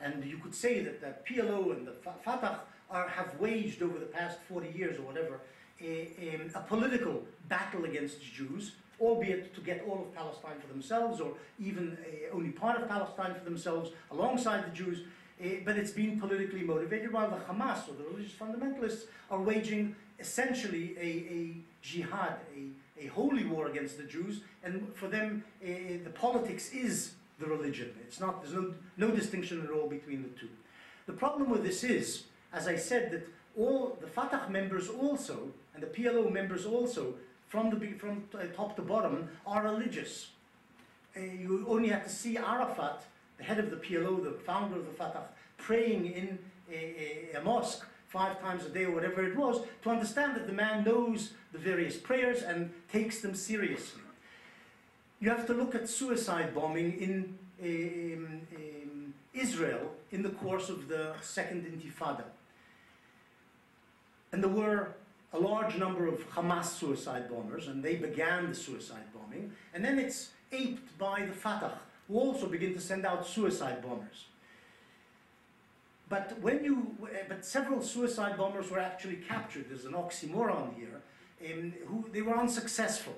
And you could say that the PLO and the Fatah have waged over the past 40 years or whatever a political battle against Jews, albeit to get all of Palestine for themselves, or even only part of Palestine for themselves alongside the Jews, but it's been politically motivated, while the Hamas, or the religious fundamentalists, are waging essentially a jihad, a holy war against the Jews, and for them the politics is the religion. There's no distinction at all between the two. The problem with this is, as I said, that all the Fatah members also, and the PLO members also, from top to bottom, are religious. You only have to see Arafat, the head of the PLO, the founder of the Fatah, praying in a mosque 5 times a day or whatever it was, to understand that the man knows the various prayers and takes them seriously. You have to look at suicide bombing in Israel in the course of the Second Intifada. And there were a large number of Hamas suicide bombers, and they began the suicide bombing, and then it's aped by the Fatah, who also begin to send out suicide bombers. But several suicide bombers were actually captured. There's an oxymoron here. They were unsuccessful.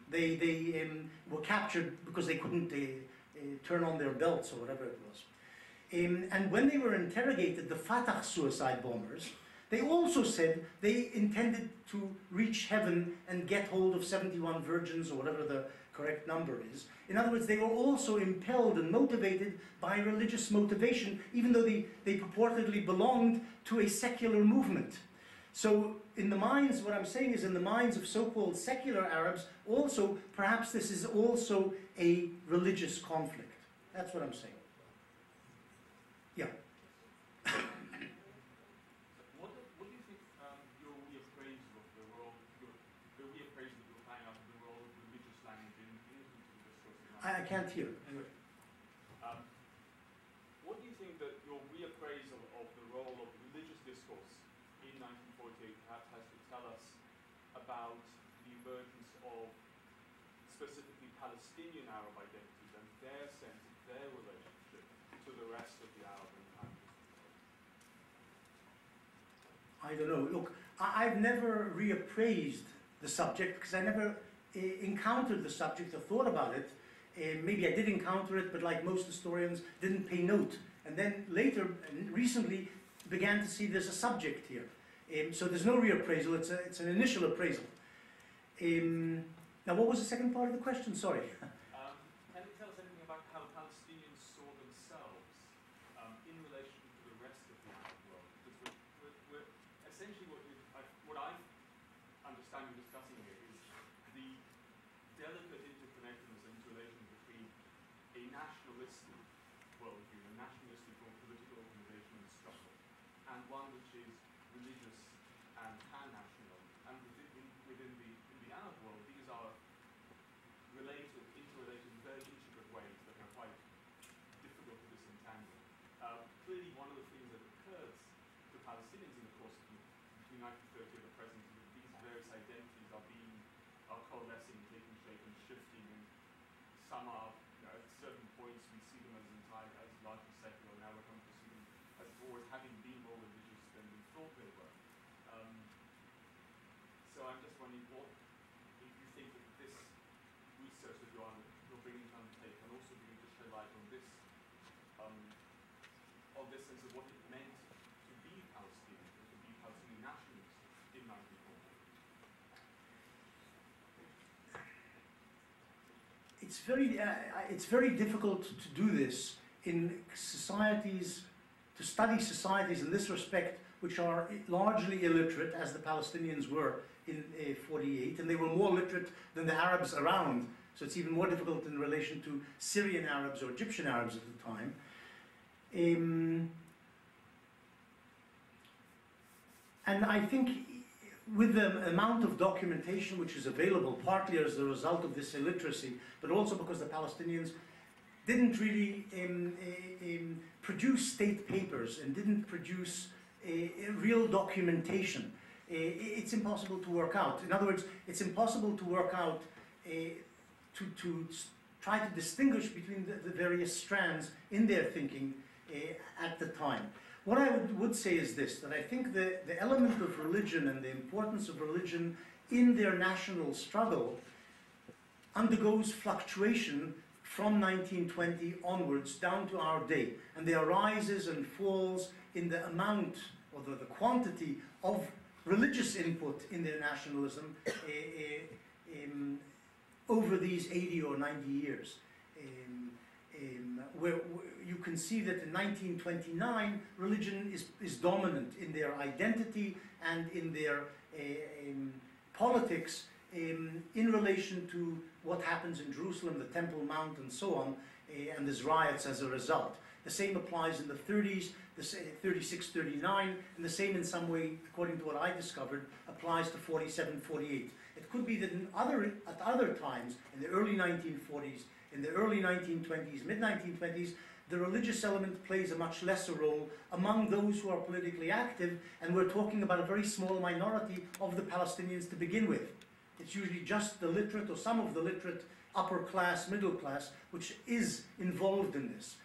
They were captured because they couldn't turn on their belts or whatever it was. And when they were interrogated, the Fatah suicide bombers, they also said they intended to reach heaven and get hold of 71 virgins, or whatever the correct number is. In other words, they were also impelled and motivated by religious motivation, even though they purportedly belonged to a secular movement. So in the minds, what I'm saying is, in the minds of so-called secular Arabs, also, perhaps this is also a religious conflict. That's what I'm saying. Yeah. What do you think your way of praise of the world, the way of praise that you're trying out to do can't hear. Anyway. What do you think that your reappraisal of the role of religious discourse in 1948 perhaps has to tell us about the emergence of specifically Palestinian Arab identities and their sense of their relationship to the rest of the Arab and I don't know. Look, I've never reappraised the subject because I never encountered the subject or thought about it. Maybe I did encounter it, but like most historians, didn't pay note. And then later, recently, began to see there's a subject here. So there's no reappraisal, it's an initial appraisal. Now, what was the second part of the question? Sorry. Can you tell us anything about how Palestinians saw themselves in relation to the rest of the Arab world? Because we're essentially what I understand you discussing here is the delicate interconnectedness and interrelation between a nationalistic worldview, a nationalistic or political organization and struggle, and one which is religious and pan-national. And within the Arab world, these are related, interrelated in very intricate ways that are quite difficult to disentangle. Clearly, one of the things that occurs to Palestinians in the course of between 1930 and the present is that these various identities are coalescing, taking shape and shifting, and some are, at certain points we see them as largely secular, now we're coming to see them as always having been more religious than we thought they were. So I'm just wondering if you think that this research that you're beginning to undertake can also begin to shed light on this sense of what it meant to be Palestinian, to be Palestinian nationalists in 1940. It's very difficult to do this in societies, to study societies in this respect, which are largely illiterate, as the Palestinians were in 48, and they were more literate than the Arabs around. So it's even more difficult in relation to Syrian Arabs or Egyptian Arabs at the time. And I think with the amount of documentation which is available, partly as a result of this illiteracy, but also because the Palestinians didn't really produce state papers and didn't produce a real documentation, it's impossible to work out. In other words, it's impossible to work out, to try to distinguish between the various strands in their thinking at the time. What I would say is this, that I think the element of religion and the importance of religion in their national struggle undergoes fluctuation from 1920 onwards down to our day. And there rises and falls in the amount or the quantity of religious input in their nationalism over these 80 or 90 years. Where you can see that in 1929, religion is dominant in their identity and in their politics in relation to what happens in Jerusalem, the Temple Mount, and so on, and there's riots as a result. The same applies in the 30s, the 36, 39, and the same in some way, according to what I discovered, applies to 47, 48. It could be that at other times, in the early 1940s, in the early 1920s, mid-1920s, the religious element plays a much lesser role among those who are politically active, and we're talking about a very small minority of the Palestinians to begin with. It's usually just the literate or some of the literate upper class, middle class, which is involved in this.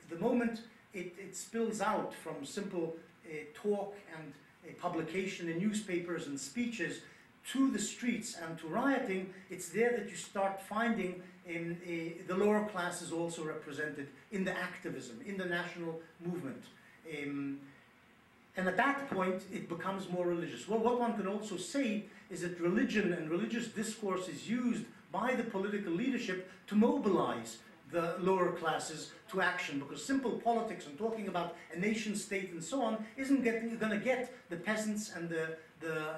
The moment it spills out from simple talk and publication in newspapers and speeches to the streets and to rioting, it's there that you start finding the lower classes also represented in the activism, in the national movement. And at that point, it becomes more religious. Well, what one can also say is that religion and religious discourse is used by the political leadership to mobilize the lower classes to action, because simple politics and talking about a nation state and so on isn't going to get the peasants and the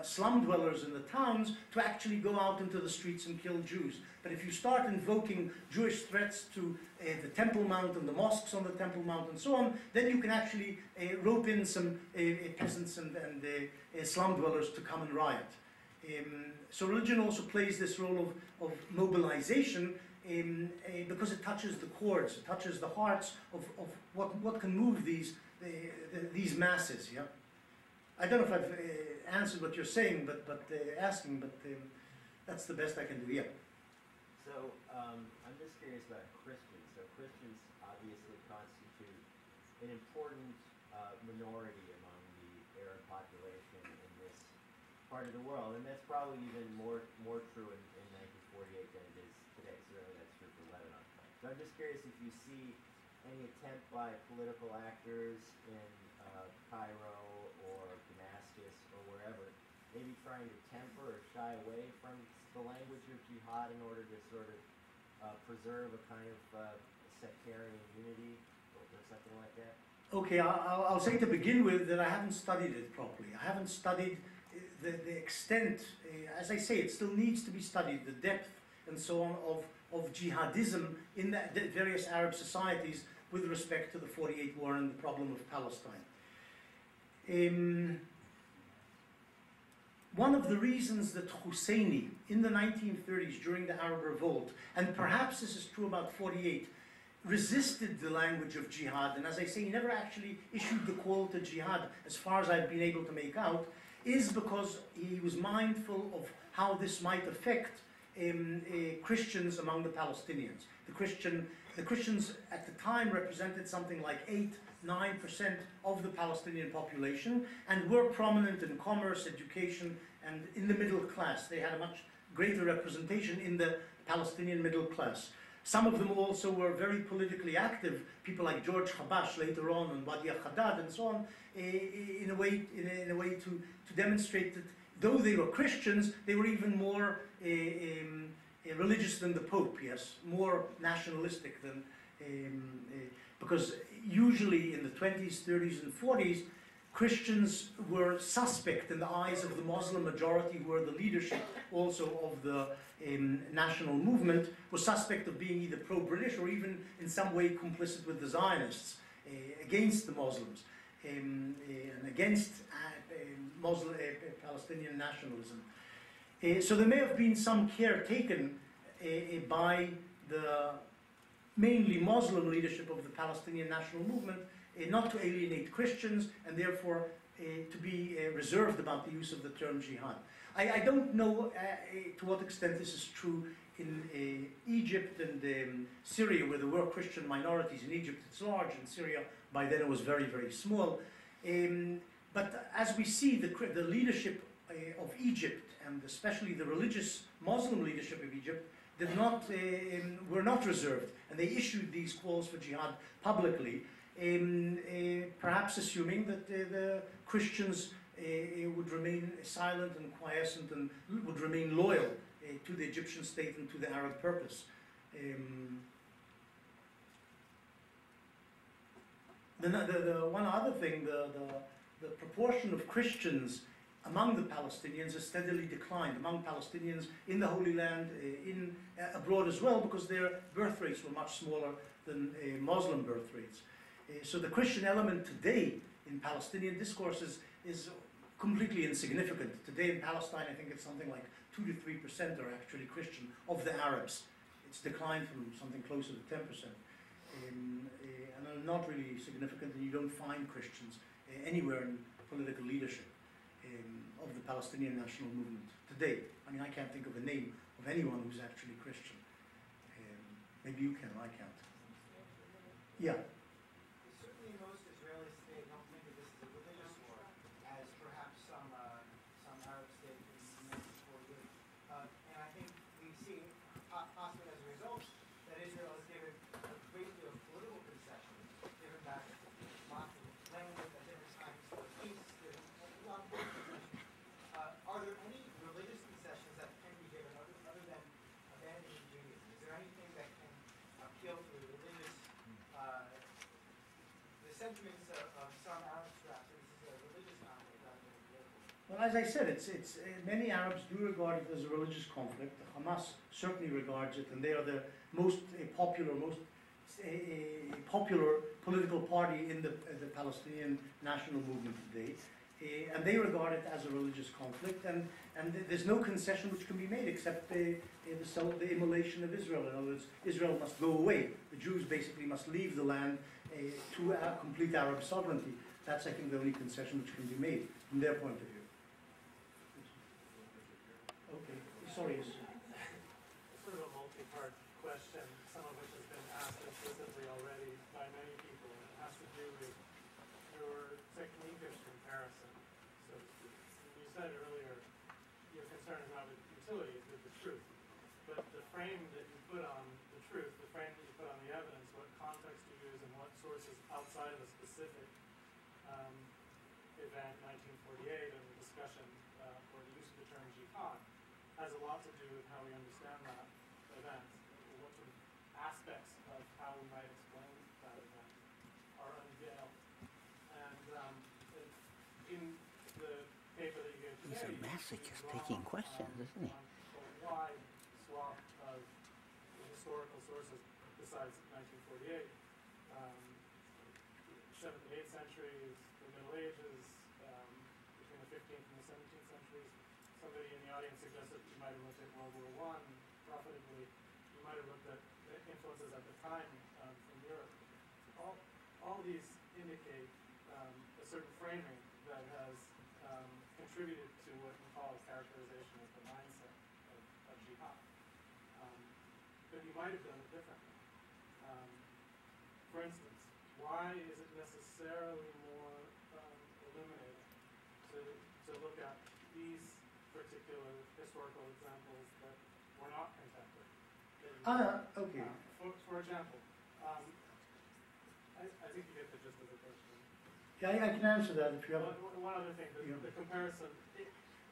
slum dwellers in the towns to actually go out into the streets and kill Jews. But if you start invoking Jewish threats to the Temple Mount and the mosques on the Temple Mount and so on, then you can actually rope in some peasants and slum dwellers to come and riot. So religion also plays this role of mobilization because it touches the chords, it touches the hearts of what can move these masses. Yeah, I don't know if I've answered what you're saying, but asking, but that's the best I can do. Yeah. So I'm just curious about Christians. So Christians obviously constitute an important minority among the Arab population in this part of the world, and that's probably even more true in 1948 than it is today. Certainly that's true for Lebanon. So I'm just curious if you see any attempt by political actors in Cairo or Damascus or wherever, maybe trying to temper or shy away from the language of jihad in order to sort of preserve a kind of sectarian unity or something like that? Okay, I'll say to begin with that I haven't studied it properly. I haven't studied the extent, as I say, it still needs to be studied, the depth and so on of jihadism in the various Arab societies with respect to the 48 war and the problem of Palestine. One of the reasons that Husseini, in the 1930s, during the Arab Revolt, and perhaps this is true about 48, resisted the language of jihad, and as I say, he never actually issued the call to jihad, as far as I've been able to make out, is because he was mindful of how this might affect Christians among the Palestinians. The Christians at the time represented something like 8–9% of the Palestinian population and were prominent in commerce, education, and in the middle class. They had a much greater representation in the Palestinian middle class. Some of them also were very politically active, people like George Habash later on, and Wadi Haddad and so on, in a way to demonstrate that though they were Christians, they were even more religious than the Pope, yes, more nationalistic than, because usually in the 20s, 30s and 40s, Christians were suspect in the eyes of the Muslim majority, who were the leadership also of the national movement, were suspect of being either pro-British or even in some way complicit with the Zionists against the Muslims and against Muslim Palestinian nationalism. So there may have been some care taken by the mainly Muslim leadership of the Palestinian national movement not to alienate Christians and therefore to be reserved about the use of the term jihad. I don't know to what extent this is true in Egypt and Syria, where there were Christian minorities. In Egypt it's large, in Syria by then it was very, very small. But as we see, the leadership of Egypt, and especially the religious Muslim leadership of Egypt, were not reserved, and they issued these calls for jihad publicly, perhaps assuming that the Christians would remain silent and quiescent and would remain loyal to the Egyptian state and to the Arab purpose. The one other thing, the proportion of Christians among the Palestinians has steadily declined, among Palestinians in the Holy Land, abroad as well, because their birth rates were much smaller than Muslim birth rates. So the Christian element today in Palestinian discourses is completely insignificant. Today in Palestine, I think it's something like 2 to 3% are actually Christian of the Arabs. It's declined from something closer to 10%. And are not really significant, and you don't find Christians anywhere in political leadership of the Palestinian national movement today. I mean, I can't think of a name of anyone who's actually Christian. Maybe you can, I can't. Yeah. Certainly most Israelis today don't think of this as a religious war, as perhaps some Arab states in 1948. And I think we see, possibly as a result, that Israel has given a great deal of political concessions, given back lots of land at different times for peace, given a lot of political concessions. Are there any religious concessions that can be given other than abandoning Judaism? Is there anything that can appeal to the religious, the sentiments of some Arabs, perhaps? This is a religious conflict rather than a political. Well, as I said, many Arabs do regard it as a religious conflict. Hamas certainly regards it, and they are the most popular political party in the Palestinian national movement today. and they regard it as a religious conflict, and there's no concession which can be made except the immolation of Israel. In other words, Israel must go away. The Jews basically must leave the land to complete Arab sovereignty. That's, I think, the only concession which can be made from their point of view. Okay, sorry. Sort of a multi-part question, some of which has been asked implicitly already by many people, and it has to do with your technique of comparison, so to speak. You said earlier your concern is not with utility, it's with the truth. But the frame that you put on the truth, the frame that you put on the evidence, what context you use and what sources outside of the specific event, 1948, and the discussion or the use of the term jihad, has a lot to do with how we understand that event, what sort of aspects of how we might explain that event are unveiled. And in the paper that you gave today, He's a masochist taking questions, isn't he? a wide swath of historical sources besides 1948. 7th and 8th centuries, the Middle Ages, between the 15th and the 17th centuries. Somebody in the audience suggested you might have looked at World War I profitably. You might have looked at the influences at the time from Europe. All these indicate a certain framing that has contributed to what Nepal's characterization of the mindset of jihad. But you might have done it differently. For instance, why is it necessarily more illuminating to look at these particular historical examples that were not contemporary? Okay. For example, I think you get the gist of the question. Yeah, I can answer that if you have. One other thing, the comparison,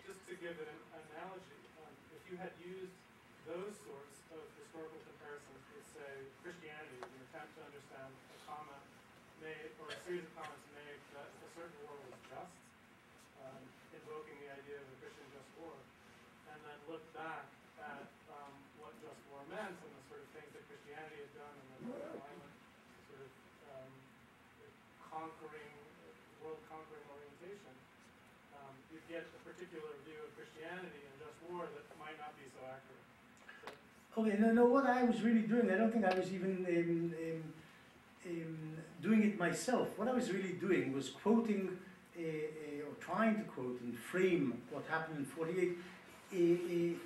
just to give an analogy, if you had used those sorts of historical comparisons with, say, Christianity, in an attempt to understand a comment made, or a series of comments made that a certain war was just, invoking the idea of a Christian just war, and then look back at what just war meant and the sort of things that Christianity had done and the violent sort of world-conquering orientation, you'd get a particular view of Christianity and just war that might not be so accurate. Okay, no, what I was really doing, I don't think I was even doing it myself. What I was really doing was quoting, or trying to quote and frame what happened in 48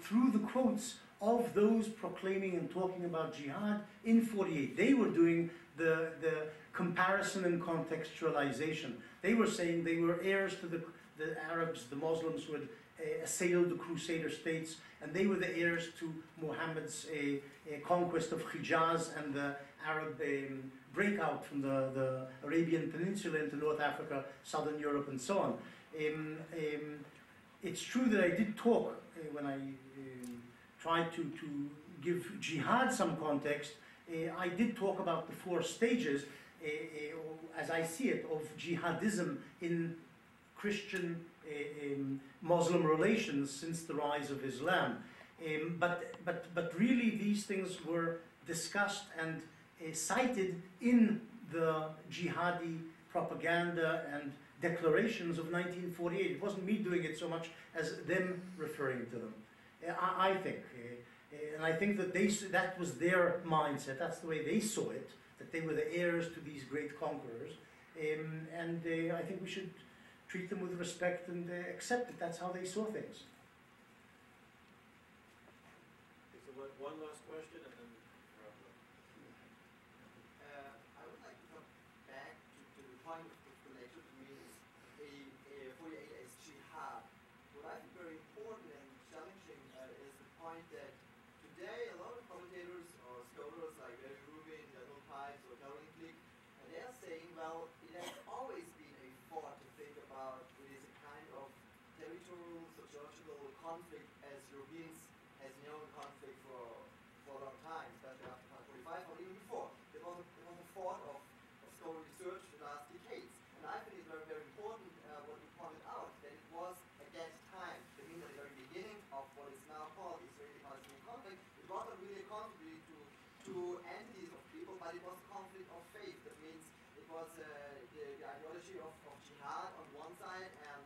through the quotes of those proclaiming and talking about jihad in 48. They were doing the comparison and contextualization. They were saying they were heirs to the Arabs, the Muslims who had assailed the Crusader states, and they were the heirs to Muhammad's conquest of Hijaz and the Arab breakout from the Arabian Peninsula into North Africa, Southern Europe, and so on. It's true that I did talk, when I tried to give jihad some context, I did talk about the 4 stages, as I see it, of jihadism in Christian Muslim relations since the rise of Islam. But really these things were discussed and cited in the jihadi propaganda and declarations of 1948. It wasn't me doing it so much as them referring to them, I think. And I think that that was their mindset, that's the way they saw it, that they were the heirs to these great conquerors. And I think we should treat them with respect and accept it. That's how they saw things. So one last question and then wrap up. I would like to come back to the point of the lecture, to me, is 48 as jihad. What I think very important and challenging is the point that today a lot of commentators or scholars like Rubin, Daniel Pipes, or Caroline Glick, they are saying, well, it has always been a thought to think about it is a kind of territorial, sociological conflict as Europeans has known conflict for a long time, especially after 1945 or even before. There was a thought of scholarly research in the last decades. And I think it's very, very important what you pointed out, that it was at that time, I mean at the very beginning of what is now called the Israeli-Palestinian conflict, it wasn't really a conflict to entities of people, but it was a conflict of faith. That means it was the ideology of jihad on one side and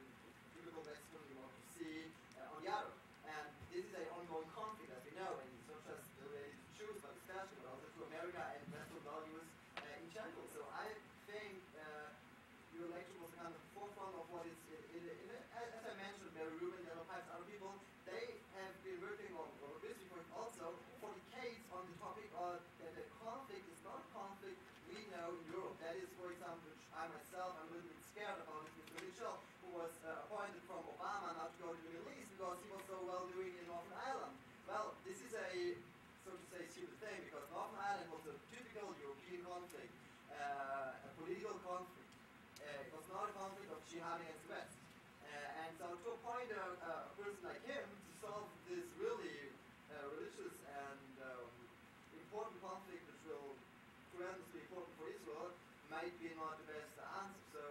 I myself am a little bit scared about is Mr. Mitchell, who was appointed from Obama not to go to the Middle East because he was so well doing in Northern Ireland. Well, this is a, so to say, stupid thing, because Northern Ireland was a typical European conflict, a political conflict. It was not a conflict of jihad against the West. And so to appoint a person like him to solve this really religious and important conflict, which will tremendously important for Israel, might be not the best answer. So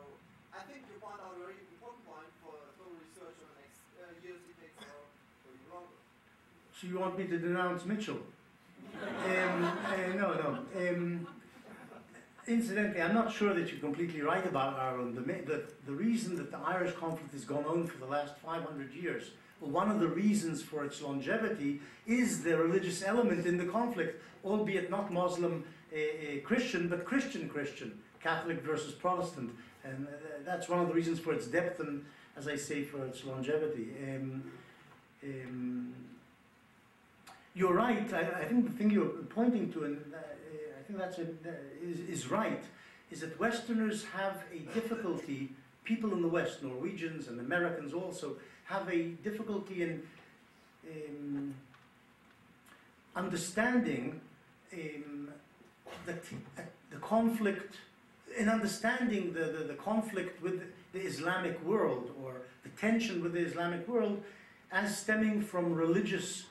I think you point out a very important point for total research on the next years, decades, or even longer. So you want me to denounce Mitchell? No. Incidentally, I'm not sure that you're completely right about Ireland. The reason that the Irish conflict has gone on for the last 500 years, well, one of the reasons for its longevity is the religious element in the conflict, albeit not Muslim Christian, but Christian, Catholic versus Protestant. And that's one of the reasons for its depth and, as I say, for its longevity. You're right. I think the thing you're pointing to, and I think that's is right, is that Westerners have a difficulty, people in the West, Norwegians and Americans also, have a difficulty in understanding the conflict, in understanding the conflict with the Islamic world, or the tension with the Islamic world, as stemming from religious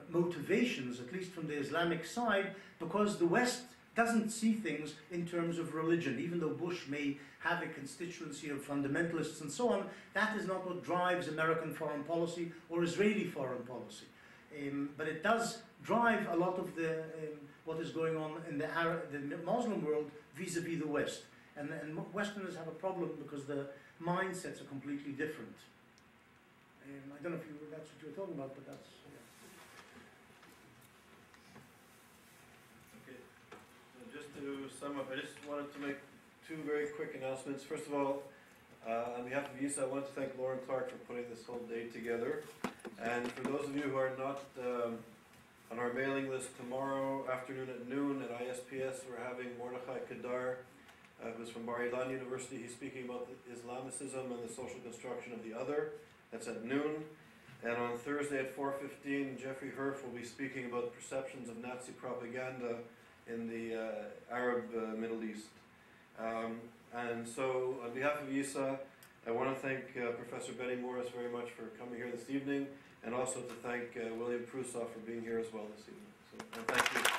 motivations, at least from the Islamic side, because the West doesn't see things in terms of religion. Even though Bush may have a constituency of fundamentalists and so on, that is not what drives American foreign policy or Israeli foreign policy. But it does drive a lot of what is going on in the Muslim world vis-a-vis the West. And Westerners have a problem because the mindsets are completely different. I don't know if that's what you were talking about, but that's... Yeah. Okay. So just to sum up, I just wanted to make two very quick announcements. First of all, on behalf of YIISA, I want to thank Lauren Clark for putting this whole day together. And for those of you who are not on our mailing list, tomorrow afternoon at noon at ISPS, we're having Mordechai Kedar, who's from Bar Ilan University. He's speaking about Islamicism and the social construction of the other. That's at noon. And on Thursday at 4:15, Jeffrey Herf will be speaking about perceptions of Nazi propaganda in the Arab Middle East. And so, on behalf of YIISA, I want to thank Professor Benny Morris very much for coming here this evening, and also to thank William Prusoff for being here as well this evening. So, and thank you.